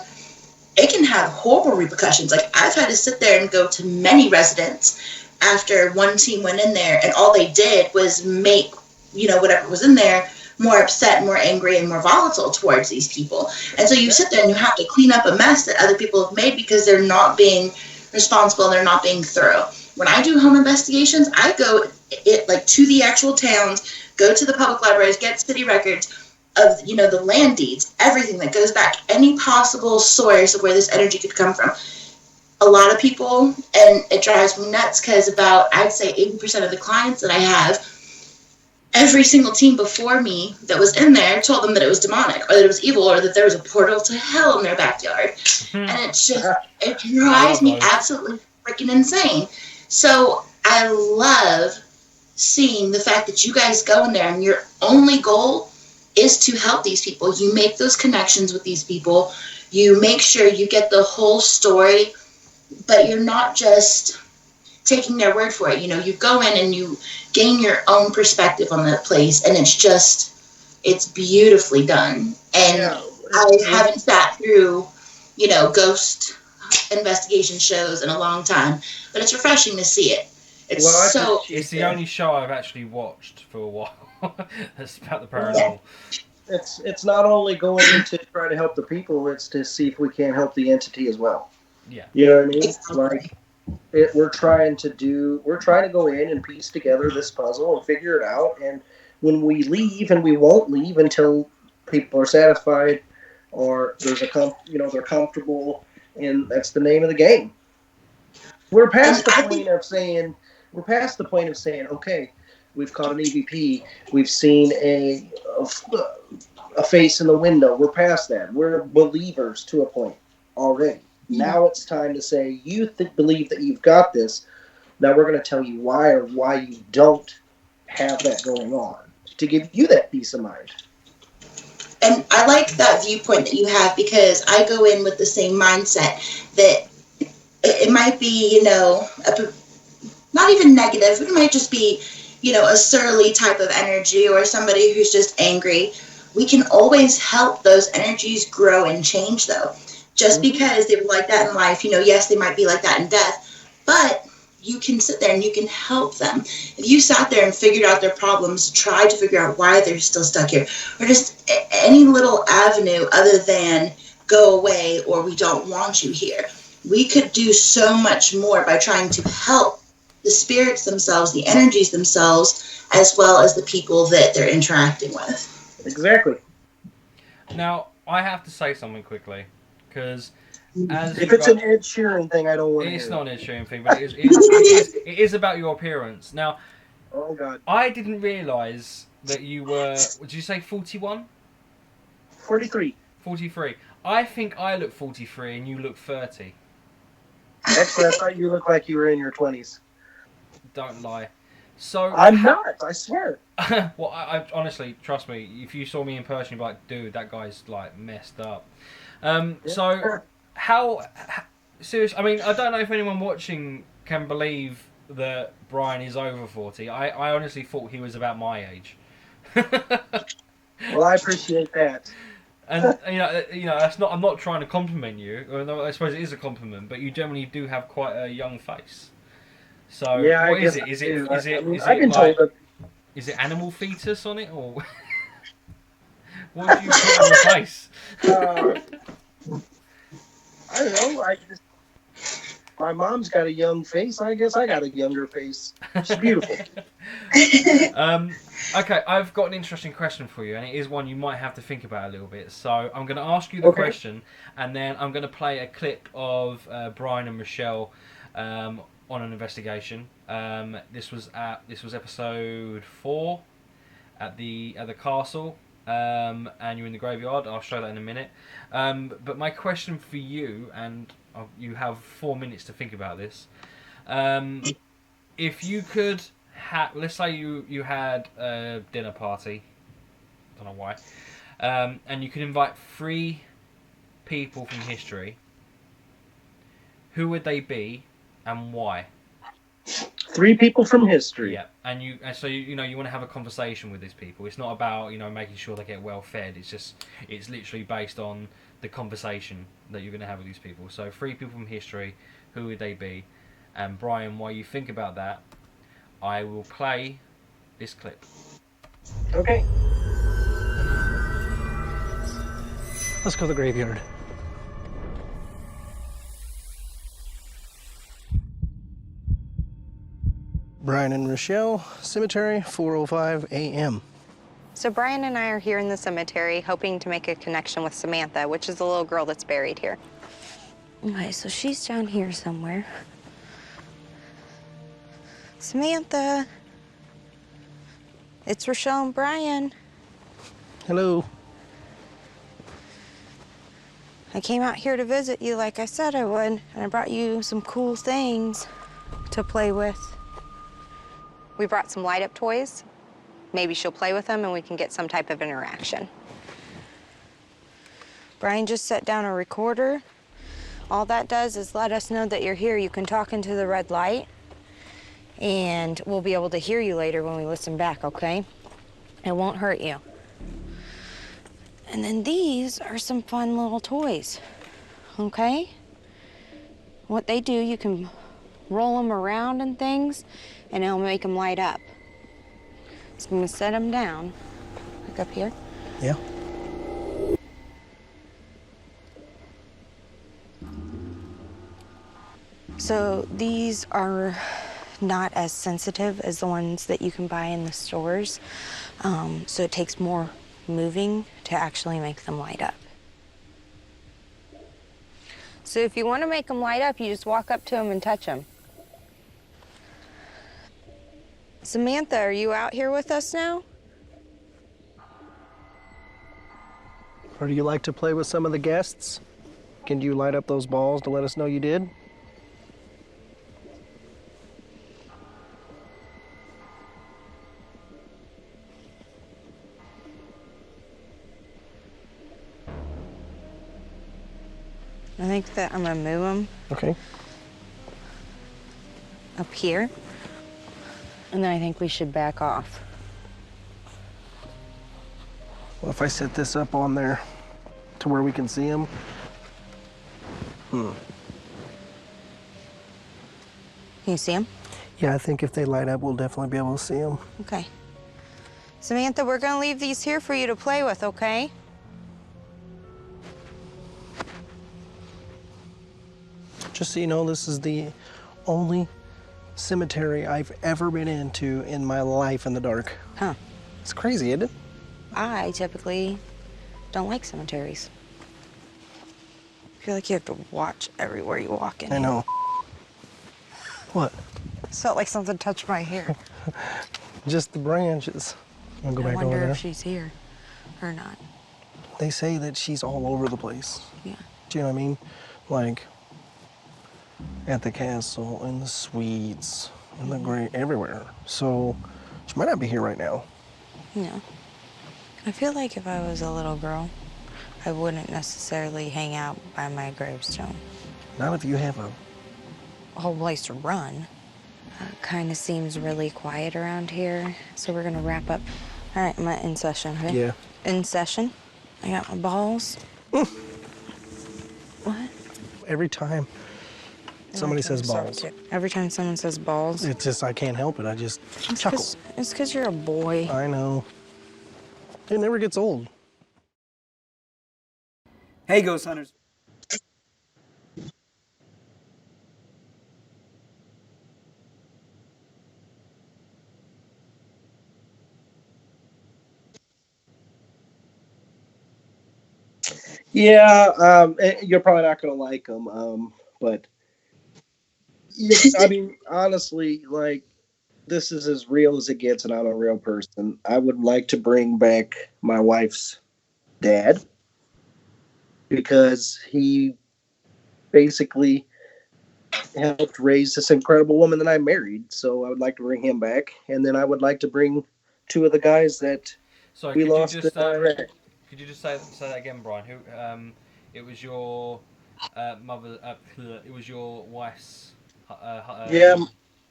it can have horrible repercussions. Like, I've had to sit there and go to many residents after one team went in there, and all they did was make, whatever was in there more upset, more angry, and more volatile towards these people. And so you sit there and you have to clean up a mess that other people have made because they're not being responsible and they're not being thorough. When I do home investigations, I go to the actual towns, go to the public libraries, get city records of, the land deeds, everything that goes back, any possible source of where this energy could come from. A lot of people, and it drives me nuts because about, I'd say 80% of the clients that I have, every single team before me that was in there told them that it was demonic or that it was evil or that there was a portal to hell in their backyard. And it's just, it drives me absolutely freaking insane. So I love seeing the fact that you guys go in there and your only goal is to help these people. You make those connections with these people. You make sure you get the whole story, but you're not just taking their word for it. You go in and you gain your own perspective on that place, and it's beautifully done. And I haven't sat through, ghost investigation shows in a long time, but it's refreshing to see it. It's the only show I've actually watched for a while. That's about the paranormal. It's not only going to try to help the people; it's to see if we can help the entity as well. Yeah, you know what I mean. Like, we're trying to go in and piece together this puzzle and figure it out. And when we leave, and we won't leave until people are satisfied, or there's they're comfortable, and that's the name of the game. We're past the point of saying, okay, we've caught an EVP, we've seen a face in the window. We're past that. We're believers to a point already. Now it's time to say, you believe that you've got this. Now we're going to tell you why you don't have that going on, to give you that peace of mind. And I like that viewpoint that you have, because I go in with the same mindset that it might be, not even negative. It might just be, a surly type of energy or somebody who's just angry. We can always help those energies grow and change, though. Just because they were like that in life, yes, they might be like that in death, but you can sit there and you can help them. If you sat there and figured out their problems, tried to figure out why they're still stuck here, or just any little avenue other than go away or we don't want you here, we could do so much more by trying to help the spirits themselves, the energies themselves, as well as the people that they're interacting with. Exactly. Now, I have to say something quickly. Because if it's an Ed Sheeran thing, I don't want to hear it. It's not an Ed Sheeran thing, but it is about your appearance. Now, oh God, I didn't realise that you were, did you say 41? 43. 43. I think I look 43 and you look 30. Actually, I thought you looked like you were in your 20s. Don't lie. So I'm not, I swear. Well, I honestly, trust me, if you saw me in person, you'd be like, dude, that guy's like messed up. So, how serious? I mean, I don't know if anyone watching can believe that Brian is over 40. I honestly thought he was about my age. Well, I appreciate that. And that's not. I'm not trying to compliment you. I suppose it is a compliment, but you generally do have quite a young face. So, yeah, what is it? Is it animal fetus on it, or what do you put on your face? I don't know. My mom's got a young face. I guess I got a younger face. She's beautiful. Okay, I've got an interesting question for you, and it is one you might have to think about a little bit. So I'm going to ask you the question, and then I'm going to play a clip of Brian and Michelle on an investigation. This was episode 4 at the castle. And you're in the graveyard. I'll show that in a minute. But my question for you, and you have 4 minutes to think about this. If you could, let's say you had a dinner party. Don't know why. And you could invite 3 people from history. Who would they be, and why? Three people from history. Yeah, and so you know you want to have a conversation with these people. It's not about making sure they get well fed. It's literally based on the conversation that you're going to have with these people. So three people from history, who would they be? And Brian, while you think about that, I will play this clip. Okay. Let's go to the graveyard. Brian and Rochelle, cemetery, 4:05 a.m. So Brian and I are here in the cemetery hoping to make a connection with Samantha, which is the little girl that's buried here. Okay, so she's down here somewhere. Samantha. It's Rochelle and Brian. Hello. I came out here to visit you like I said I would, and I brought you some cool things to play with. We brought some light-up toys. Maybe she'll play with them and we can get some type of interaction. Brian just set down a recorder. All that does is let us know that you're here. You can talk into the red light, and we'll be able to hear you later when we listen back, okay? It won't hurt you. And then these are some fun little toys, okay? What they do, you can roll them around and things, and it'll make them light up. So I'm gonna set them down, like up here. Yeah. So these are not as sensitive as the ones that you can buy in the stores. So it takes more moving to actually make them light up. So if you want to make them light up, you just walk up to them and touch them. Samantha, are you out here with us now? Or do you like to play with some of the guests? Can you light up those balls to let us know you did? I think that I'm gonna move them Okay. up here. And then I think we should back off. Well, if I set this up on there to where we can see them. Can you see them? Yeah, I think if they light up, we'll definitely be able to see them. Okay. Samantha, we're gonna leave these here for you to play with, okay? Just so you know, this is the only cemetery I've ever been into in my life in the dark. Huh. It's crazy, isn't it? I typically don't like cemeteries. I feel like you have to watch everywhere you walk in. I know. What? It felt like something touched my hair. Just the branches. I'll go I back over wonder there. if she's here or not. They say that she's all over the place. Yeah. Do you know what I mean? Like at the castle, in the suites, in the great, everywhere. So she might not be here right now. Yeah. I feel like if I was a little girl, I wouldn't necessarily hang out by my gravestone. Not if you have A whole place to run. Kind of seems really quiet around here, so we're gonna wrap up. All right, I'm in session, okay? Yeah. In session. I got my balls. What? every time somebody says balls. Every time someone says balls. It's just, I can't help it. I just chuckle. It's because you're a boy. I know. It never gets old. Hey, ghost hunters. Yeah, you're probably not gonna like them, but yeah, I mean, honestly, like, this is as real as it gets, and I'm a real person. I would like to bring back my wife's dad because he basically helped raise this incredible woman that I married. So I would like to bring him back, and then I would like to bring two of the guys that Sorry, we could lost you just in Iraq. could you just say that again, Brian? Who it was your mother? It was your wife's. Yeah,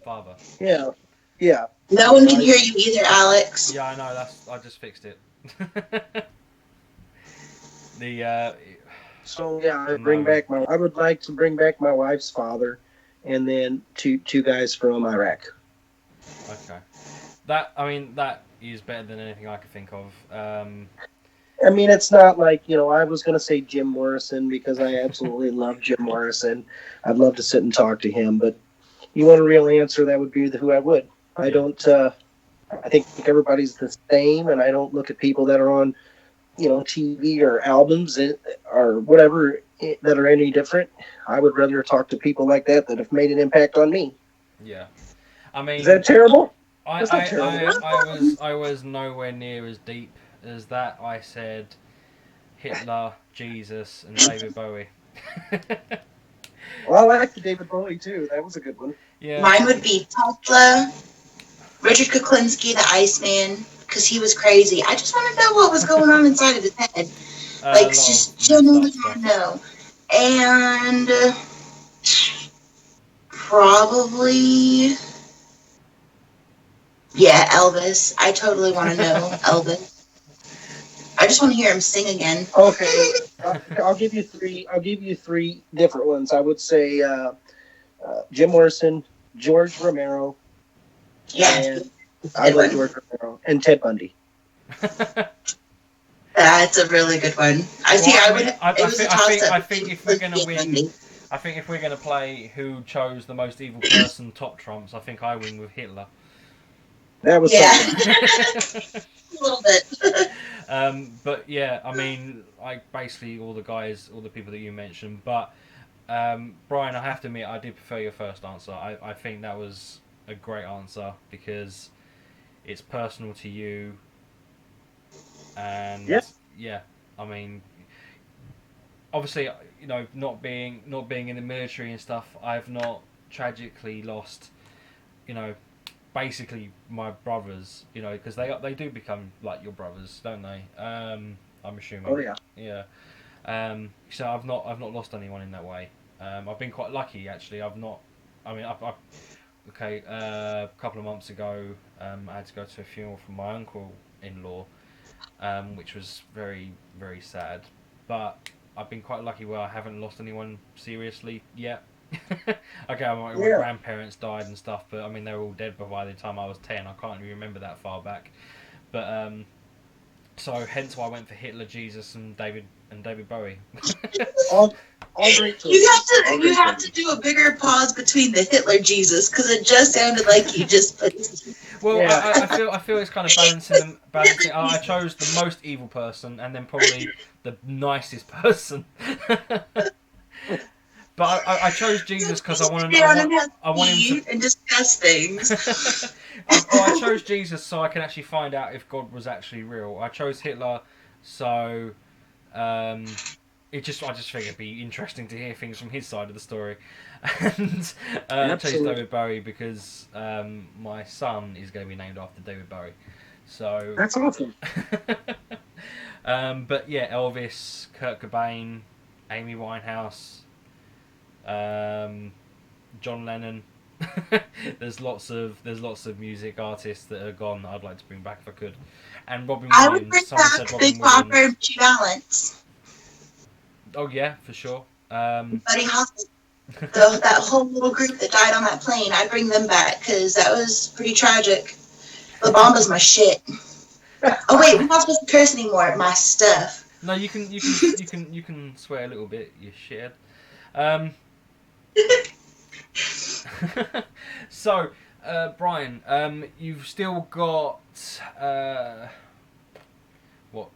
father. Yeah, yeah. No one can hear you either, Alex. Yeah, I know. I just fixed it. the So yeah, no. I would like to bring back my wife's father, and then two guys from Iraq. Okay. That is better than anything I could think of. I mean, it's not like, I was going to say Jim Morrison because I absolutely love Jim Morrison. I'd love to sit and talk to him, but you want a real answer, that would be who I would. I Yeah. don't, I think everybody's the same, and I don't look at people that are on, TV or albums or whatever that are any different. I would rather talk to people like that have made an impact on me. Yeah. I Is mean, that terrible? I, That's not terrible. I was nowhere near as deep as that. I said Hitler, Jesus, and David Bowie. Well, I like the David Bowie too. That was a good one. Yeah. Mine would be Tesla, Richard Kuklinski, the Iceman, because he was crazy. I just want to know what was going on inside of his head. A Like, lot just of messed genuinely up want to stuff. know. And probably, yeah, Elvis. I totally want to know Elvis. I just want to hear him sing again. Okay, I'll give you three. I'll give you three different ones. I would say Jim Morrison, George Romero, Yeah, and I good love one. George Romero, and Ted Bundy. That's a really good one. I see. Well, I I mean, would. It was a toss up I think between if we're gonna Kuklinski and win, Bundy. I think if we're gonna play who chose the most evil person top trumps, I think I win with Hitler. That was Yeah, something. a little bit. But yeah, I mean, like basically all the people that you mentioned. But Brian, I have to admit, I did prefer your first answer. I think that was a great answer because it's personal to you, and Yeah. yeah, I mean, obviously, not being in the military and stuff, I've not tragically lost, you know, basically my brothers, because they do become like your brothers, don't they? I'm assuming. Oh yeah. Yeah. So I've not lost anyone in that way. I've been quite lucky actually. I've not. I mean, okay. A couple of months ago, I had to go to a funeral from my uncle-in-law, which was very very sad. But I've been quite lucky where I haven't lost anyone seriously yet. Okay, my Yeah. grandparents died and stuff, but I mean they're all dead by the time I was 10. I can't even remember that far back. But so hence why I went for Hitler, Jesus, and David Bowie. All great choices. You have to do a bigger pause between the Hitler Jesus because it just sounded like you just put. Well, Yeah. I feel it's kind of balancing. I chose the most evil person and then probably the nicest person. But I chose Jesus because I want him to. and discuss things. I chose Jesus so I can actually find out if God was actually real. I chose Hitler, so I just think it'd be interesting to hear things from his side of the story. And I chose Absolutely. David Bowie because my son is going to be named after David Bowie. So That's awesome. but yeah, Elvis, Kurt Cobain, Amy Winehouse, John Lennon. there's lots of music artists that are gone that I'd like to bring back if I could. And Robin I would bring Williams. Someone said back Robin Big Popper Williams. and Balance. Oh yeah, for sure. Buddy Holly. That whole little group that died on that plane, I'd bring them back because that was pretty tragic. La Bamba's my shit. Oh wait, we're not supposed to curse anymore. My stuff. No, you can swear a little bit, you shithead. So, Brian, you've still got 4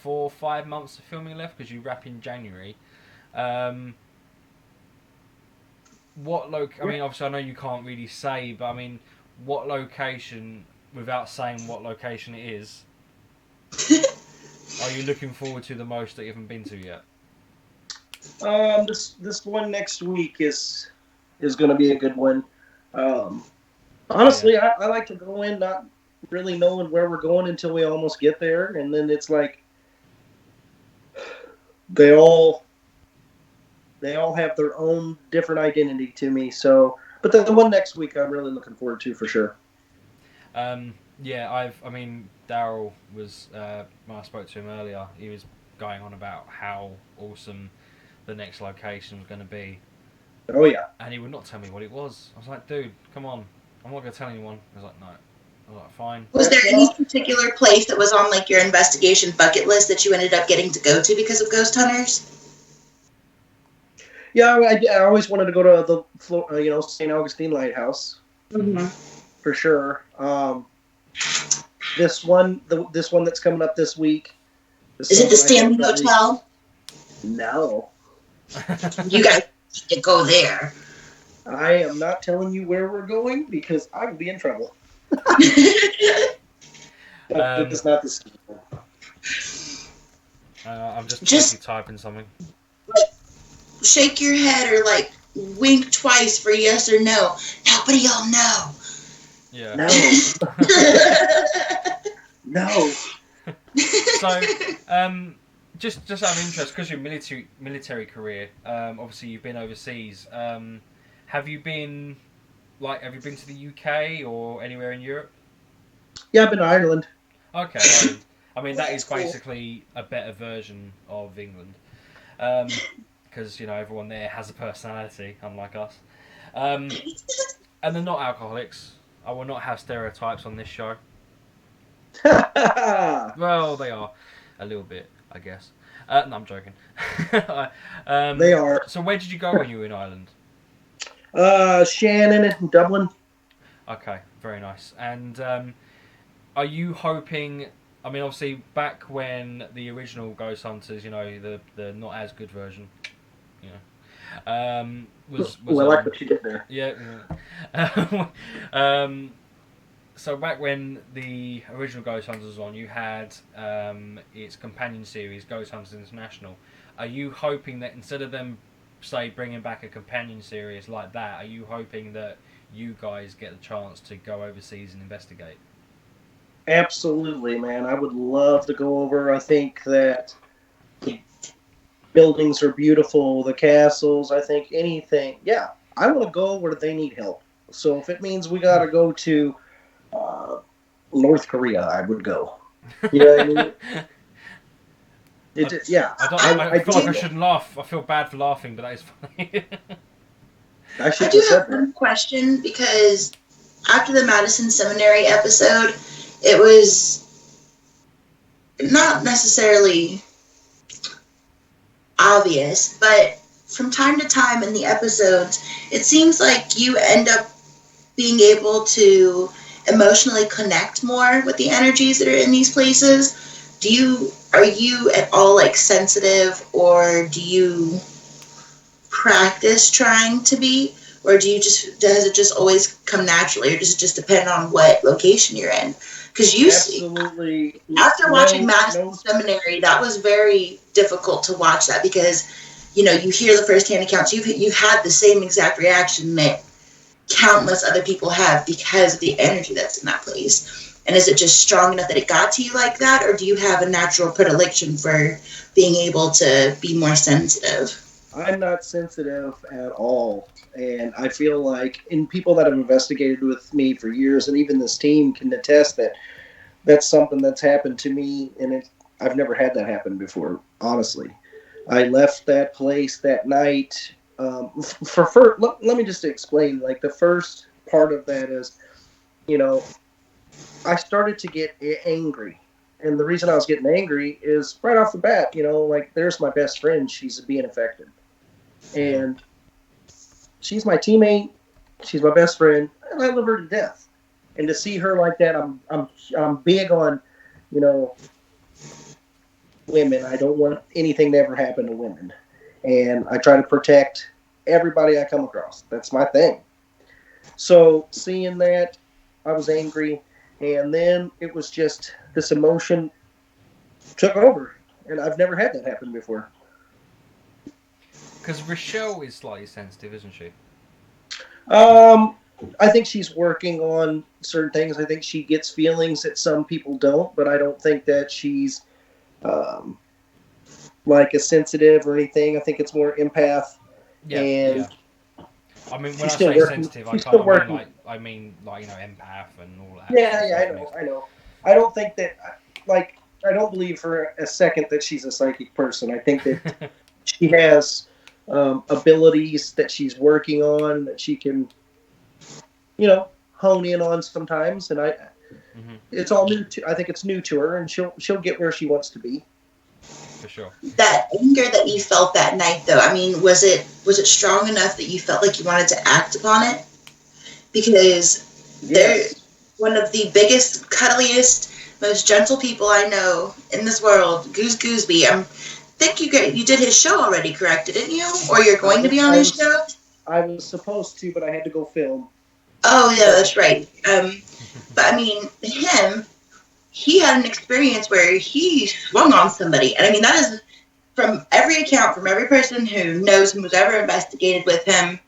or 5 months of filming left because you wrap in January. I mean, obviously, I know you can't really say, but I mean, what location, without saying what location it is, are you looking forward to the most that you haven't been to yet? This one next week is going to be a good one. Honestly, Yeah. I like to go in not really knowing where we're going until we almost get there, and then it's like they all have their own different identity to me. So, But the one next week, I'm really looking forward to for sure. Yeah, I mean, Daryl was when I spoke to him earlier. He was going on about how awesome the next location was going to be. Oh yeah. And he would not tell me what it was. I was like, dude, come on, I'm not going to tell anyone. He was like, no. I was like, fine. Was there any particular place that was on like your investigation bucket list that you ended up getting to go to because of ghost hunters? Yeah, I always wanted to go to the St. Augustine Lighthouse. Mm-hmm. For sure. This one that's coming up this week. Is it the Stanley Hotel? No. You guys need to go there. I am not telling you where we're going because I will be in trouble. It's not the ski. I'm just typing something. Shake your head or like wink twice for yes or no. Nobody will know. Yeah. No. No. So, just out of interest, because your military career, obviously you've been overseas. Have you been to the UK or anywhere in Europe? Yeah, I've been to Ireland. Okay, Ireland. I mean, that is basically a better version of England, because everyone there has a personality, unlike us, and they're not alcoholics. I will not have stereotypes on this show. Well, they are a little bit, I guess. No, I'm joking. They are. So, where did you go when you were in Ireland? Shannon and Dublin. Okay, very nice. And are you hoping? I mean, obviously, back when the original Ghost Hunters, the not as good version, was I like what you did there. Yeah. So back when the original Ghost Hunters was on, you had its companion series, Ghost Hunters International. Are you hoping that instead of them, say, bringing back a companion series like that, are you hoping that you guys get the chance to go overseas and investigate? Absolutely, man. I would love to go over. I think that the buildings are beautiful, the castles, I think anything. Yeah, I want to go where they need help. So if it means we got to go to North Korea, I would go. You know what I mean? I feel like I shouldn't laugh. I feel bad for laughing, but that is funny. I do have one question, because after the Madison Seminary episode, it was not necessarily obvious, but from time to time in the episodes, it seems like you end up being able to emotionally connect more with the energies that are in these places. Are you at all like sensitive, or do you practice trying to be, or does it just always come naturally, or does it just depend on what location you're in? Because absolutely, after watching Madison Seminary, that was very difficult to watch that, because you hear the first-hand accounts. You've had the same exact reaction that countless other people have because of the energy that's in that place. And is it just strong enough that it got to you like that, or do you have a natural predilection for being able to be more sensitive? I'm not sensitive at all. And I feel like, and people that have investigated with me for years, and even this team can attest that that's something that's happened to me, and I've never had that happen before, honestly. I left that place that night. Let me just explain, like, the first part of that is, I started to get angry. And the reason I was getting angry is right off the bat, like, there's my best friend. She's being affected. And she's my teammate. She's my best friend. And I love her to death. And to see her like that, I'm big on, women. I don't want anything to ever happen to women. And I try to protect everybody I come across. That's my thing. So seeing that, I was angry. And then it was just this emotion took over. And I've never had that happen before. Because Rochelle is slightly sensitive, isn't she? I think she's working on certain things. I think she gets feelings that some people don't, but I don't think that she's like a sensitive or anything. I think it's more empath. Yeah. I mean, when She's I still say working. sensitive, She's still working. I mean like empath and all that. Yeah, sort of yeah, I stuff know, mixed. I know. I don't think that, like, I don't believe for a second that she's a psychic person. I think that she has abilities that she's working on that she can, hone in on sometimes. And Hmm. it's all new to. I think it's new to her, and she'll get where she wants to be. For sure. That anger that you felt that night, though, I mean, was it strong enough that you felt like you wanted to act upon it? Because they're Yes, one of the biggest, cuddliest, most gentle people I know in this world. Goose Gooseby. I think you did his show already, correct? Didn't you? Or you're I going to was, be on I his was, show? I was supposed to, but I had to go film. Oh yeah, So that's right. But I mean, he had an experience where he swung on somebody, and I mean that is from every account, from every person who knows him, who's ever investigated with him,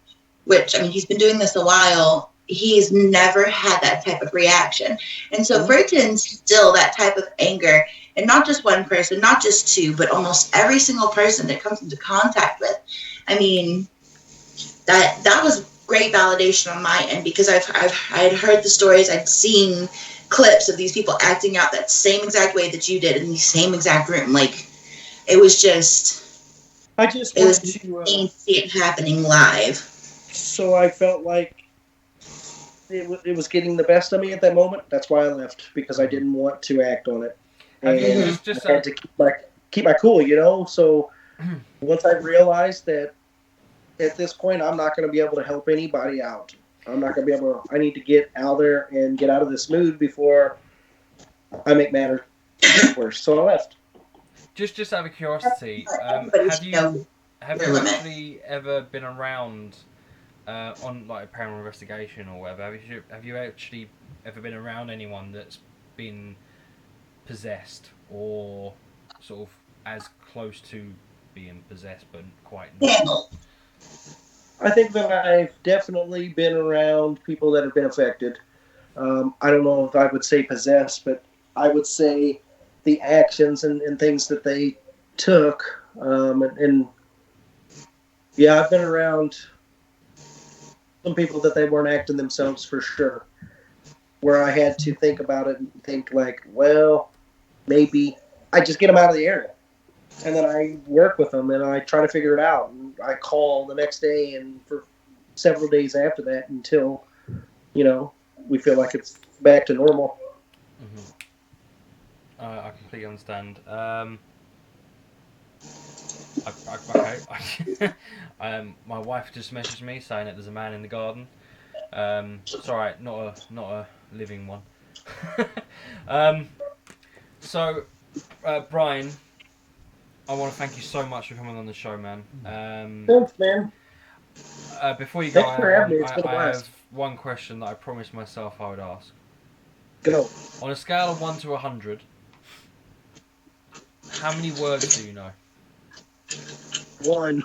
which, I mean, he's been doing this a while, he's never had that type of reaction. And so for it to instill that type of anger, and not just one person, not just two, but almost every single person that comes into contact with, I mean, that was great validation on my end, because I had heard the stories, I'd seen clips of these people acting out that same exact way that you did in the same exact room. Like, it was I just it was wanted to. insane to see it happening live. So I felt like it was getting the best of me at that moment. That's why I left, because I didn't want to act on it, Have you and just I had to keep my cool. So once I realized that at this point I'm not going to be able to help anybody out, I'm not going to be able to. I need to get out there and get out of this mood before I make matters worse. So I left. just out of curiosity, Everybody should know have their you limit. actually ever been around on like a paranormal investigation or whatever? Have you actually ever been around anyone that's been possessed or sort of as close to being possessed but quite not? Handle. I think that I've definitely been around people that have been affected. I don't know if I would say possessed, but I would say the actions and things that they took. And yeah, I've been around some people that they weren't acting themselves for sure, where I had to think about it and think, like, well, maybe I just get them out of the area. And then I work with them and I try to figure it out. And I call the next day and for several days after that until, we feel like it's back to normal. Hmm. I completely understand. Okay. My wife just messaged me saying that there's a man in the garden. It's all right, not a living one. um, so, Brian, I want to thank you so much for coming on the show, man. Thanks, man. Before you go, Thanks for having me. It's been a I blast. have one question that I promised myself I would ask. Go. On a scale of 1 to 100, how many words do you know? 1.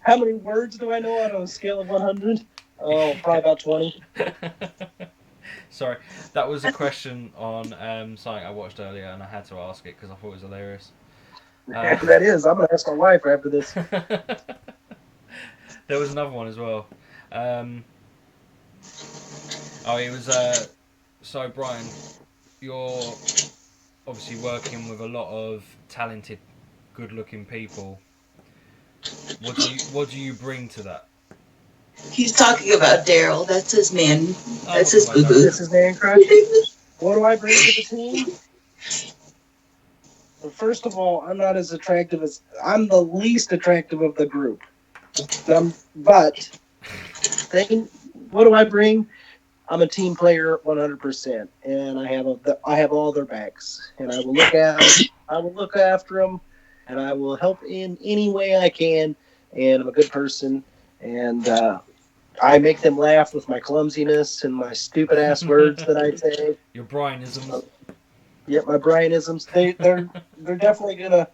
How many words do I know on a scale of 100? Oh, probably about 20. Sorry, that was a question on something I watched earlier, and I had to ask it because I thought it was hilarious. That is. I'm going to ask my wife after this. There was another one as well. It was. So, Brian, you're obviously working with a lot of talented, good-looking people. What do you bring to that? He's talking about Daryl. That's his man. I'm That's not his talking boo about boo. This is Man Crush. What do I bring to the team? Well, first of all, I'm not as attractive as. I'm the least attractive of the group. But what do I bring? I'm a team player 100%, and I have all their backs, and I will look after them, and I will help in any way I can, and I'm a good person, and I make them laugh with my clumsiness and my stupid ass words that I say. Your Brianisms. Yep, my Brianisms. They're definitely gonna.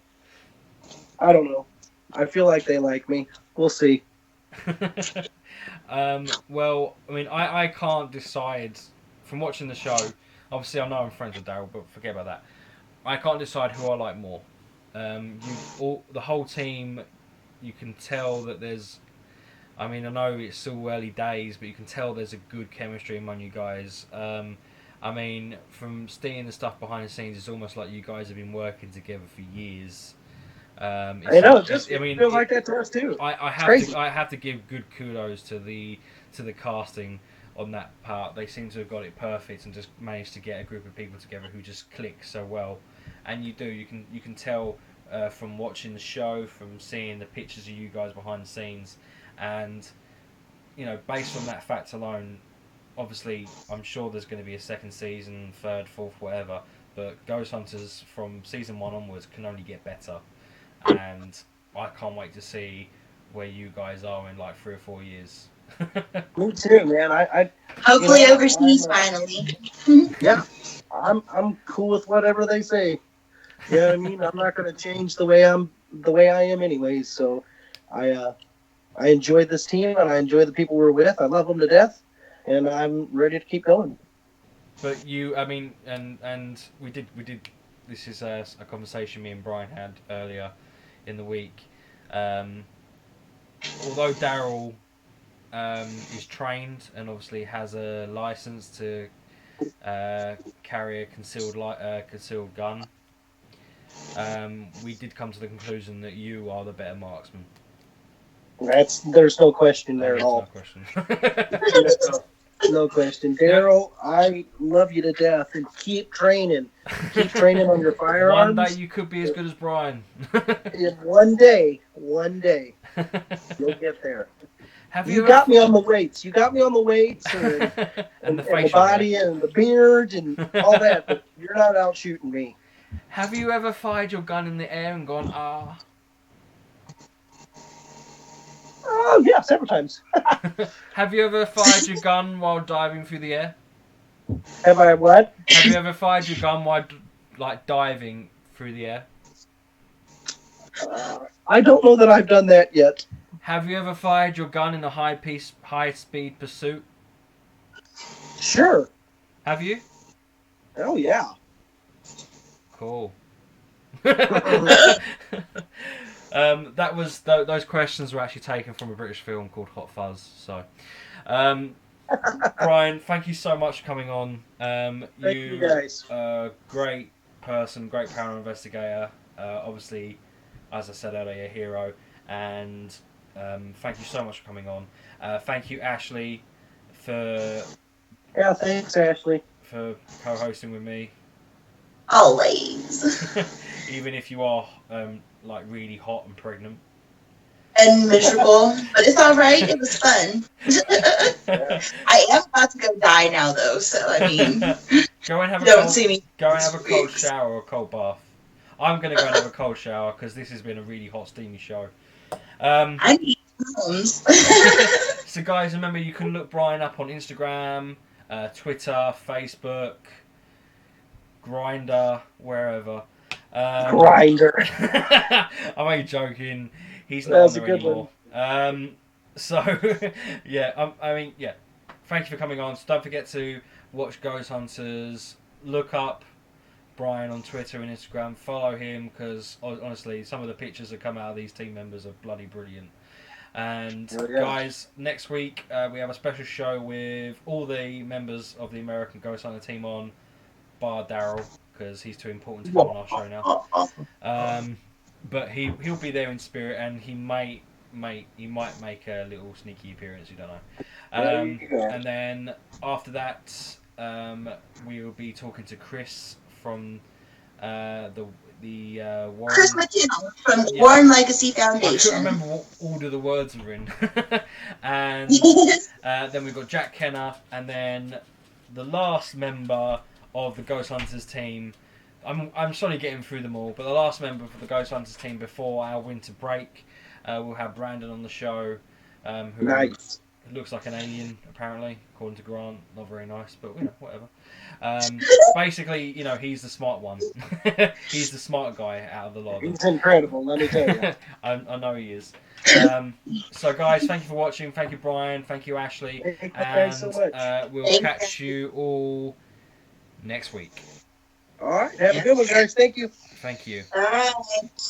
I don't know. I feel like they like me. We'll see. Well, I mean, I can't decide from watching the show. Obviously, I know I'm friends with Daryl, but forget about that. I can't decide who I like more. The whole team, you can tell that there's I mean, I know it's still early days, but you can tell there's a good chemistry among you guys. I mean, from seeing the stuff behind the scenes, it's almost like you guys have been working together for years. I know, it just feels like that to us too. I It's have crazy. to give good kudos to the casting on that part. They seem to have got it perfect and just managed to get a group of people together who just click so well. And you can tell from watching the show, from seeing the pictures of you guys behind the scenes, and based on that fact alone, obviously I'm sure there's going to be a second season, third, fourth, whatever. But Ghost Hunters from season 1 onwards can only get better, and I can't wait to see where you guys are in like 3 or 4 years. Me too, man. I Hopefully overseas finally. yeah, I'm cool with whatever they say. You know what I mean? I'm not going to change the way I am anyways. So I enjoy this team and I enjoy the people we're with. I love them to death, and I'm ready to keep going. But I mean, and we did. This is a conversation me and Brian had earlier in the week. Although Daryl is trained and obviously has a license to carry a concealed gun, we did come to the conclusion that you are the better marksman. There's no question there at There's all. no question. No question. Daryl, I love you to death, and keep training. Keep training on your firearms. One day you could be as good as Brian. And one day, you'll get there. Have You got me on the weights. You got me on the weights and, and the the facial body hair. and the beard and all that, but you're not out shooting me. Have you ever fired your gun in the air and gone, ah? Oh, yeah, several times. Have you ever fired your gun while diving through the air? Have I what? Have you ever fired your gun while diving through the air? I don't know that I've done that yet. Have you ever fired your gun in a high-speed pursuit? Sure. Have you? Oh, yeah. Cool. Those questions were actually taken from a British film called Hot Fuzz. So, Brian, thank you so much for coming on. Thank you guys. Great person, great paranormal investigator. Obviously, as I said earlier, a hero. And thank you so much for coming on. Thank you, Ashley, for thanks, Ashley, for co-hosting with me. Always. Even if you are really hot and pregnant. And miserable, but it's all right. It was fun. I am about to go die now, though. So I mean, go and have a cold shower or a cold bath. I'm gonna go and have a cold shower because this has been a really hot, steamy show. I need homes. So, guys, remember you can look Brian up on Instagram, Twitter, Facebook, Grindr, wherever. Grinder. I'm only joking. He's not on there anymore. So, yeah, I mean, yeah. Thank you for coming on. So don't forget to watch Ghost Hunters. Look up Brian on Twitter and Instagram. Follow him because, honestly, some of the pictures that come out of these team members are bloody brilliant. And, guys, next week we have a special show with all the members of the American Ghost Hunter team on, bar Daryl, because he's too important to come on our show now. But he'll be there in spirit, and he might make a little sneaky appearance. You don't know. And then after that, we will be talking to Chris from the Warren. Chris McKinnell from Warren Legacy Foundation. I couldn't remember what order the words were in. And then we've got Jack Kenner, and then the last member of the Ghost Hunters team. I'm slowly getting through them all, but the last member for the Ghost Hunters team before our winter break, we'll have Brandon on the show, who looks like an alien, apparently, according to Grant. Not very nice, but whatever. Basically, he's the smart one. He's the smart guy out of the lot. He's incredible, let me tell you. I know he is. So, guys, thank you for watching. Thank you, Brian. Thank you, Ashley. Thanks so much. We'll catch you all next week. All right. Have a good one, guys. Thank you. Thank you. All right.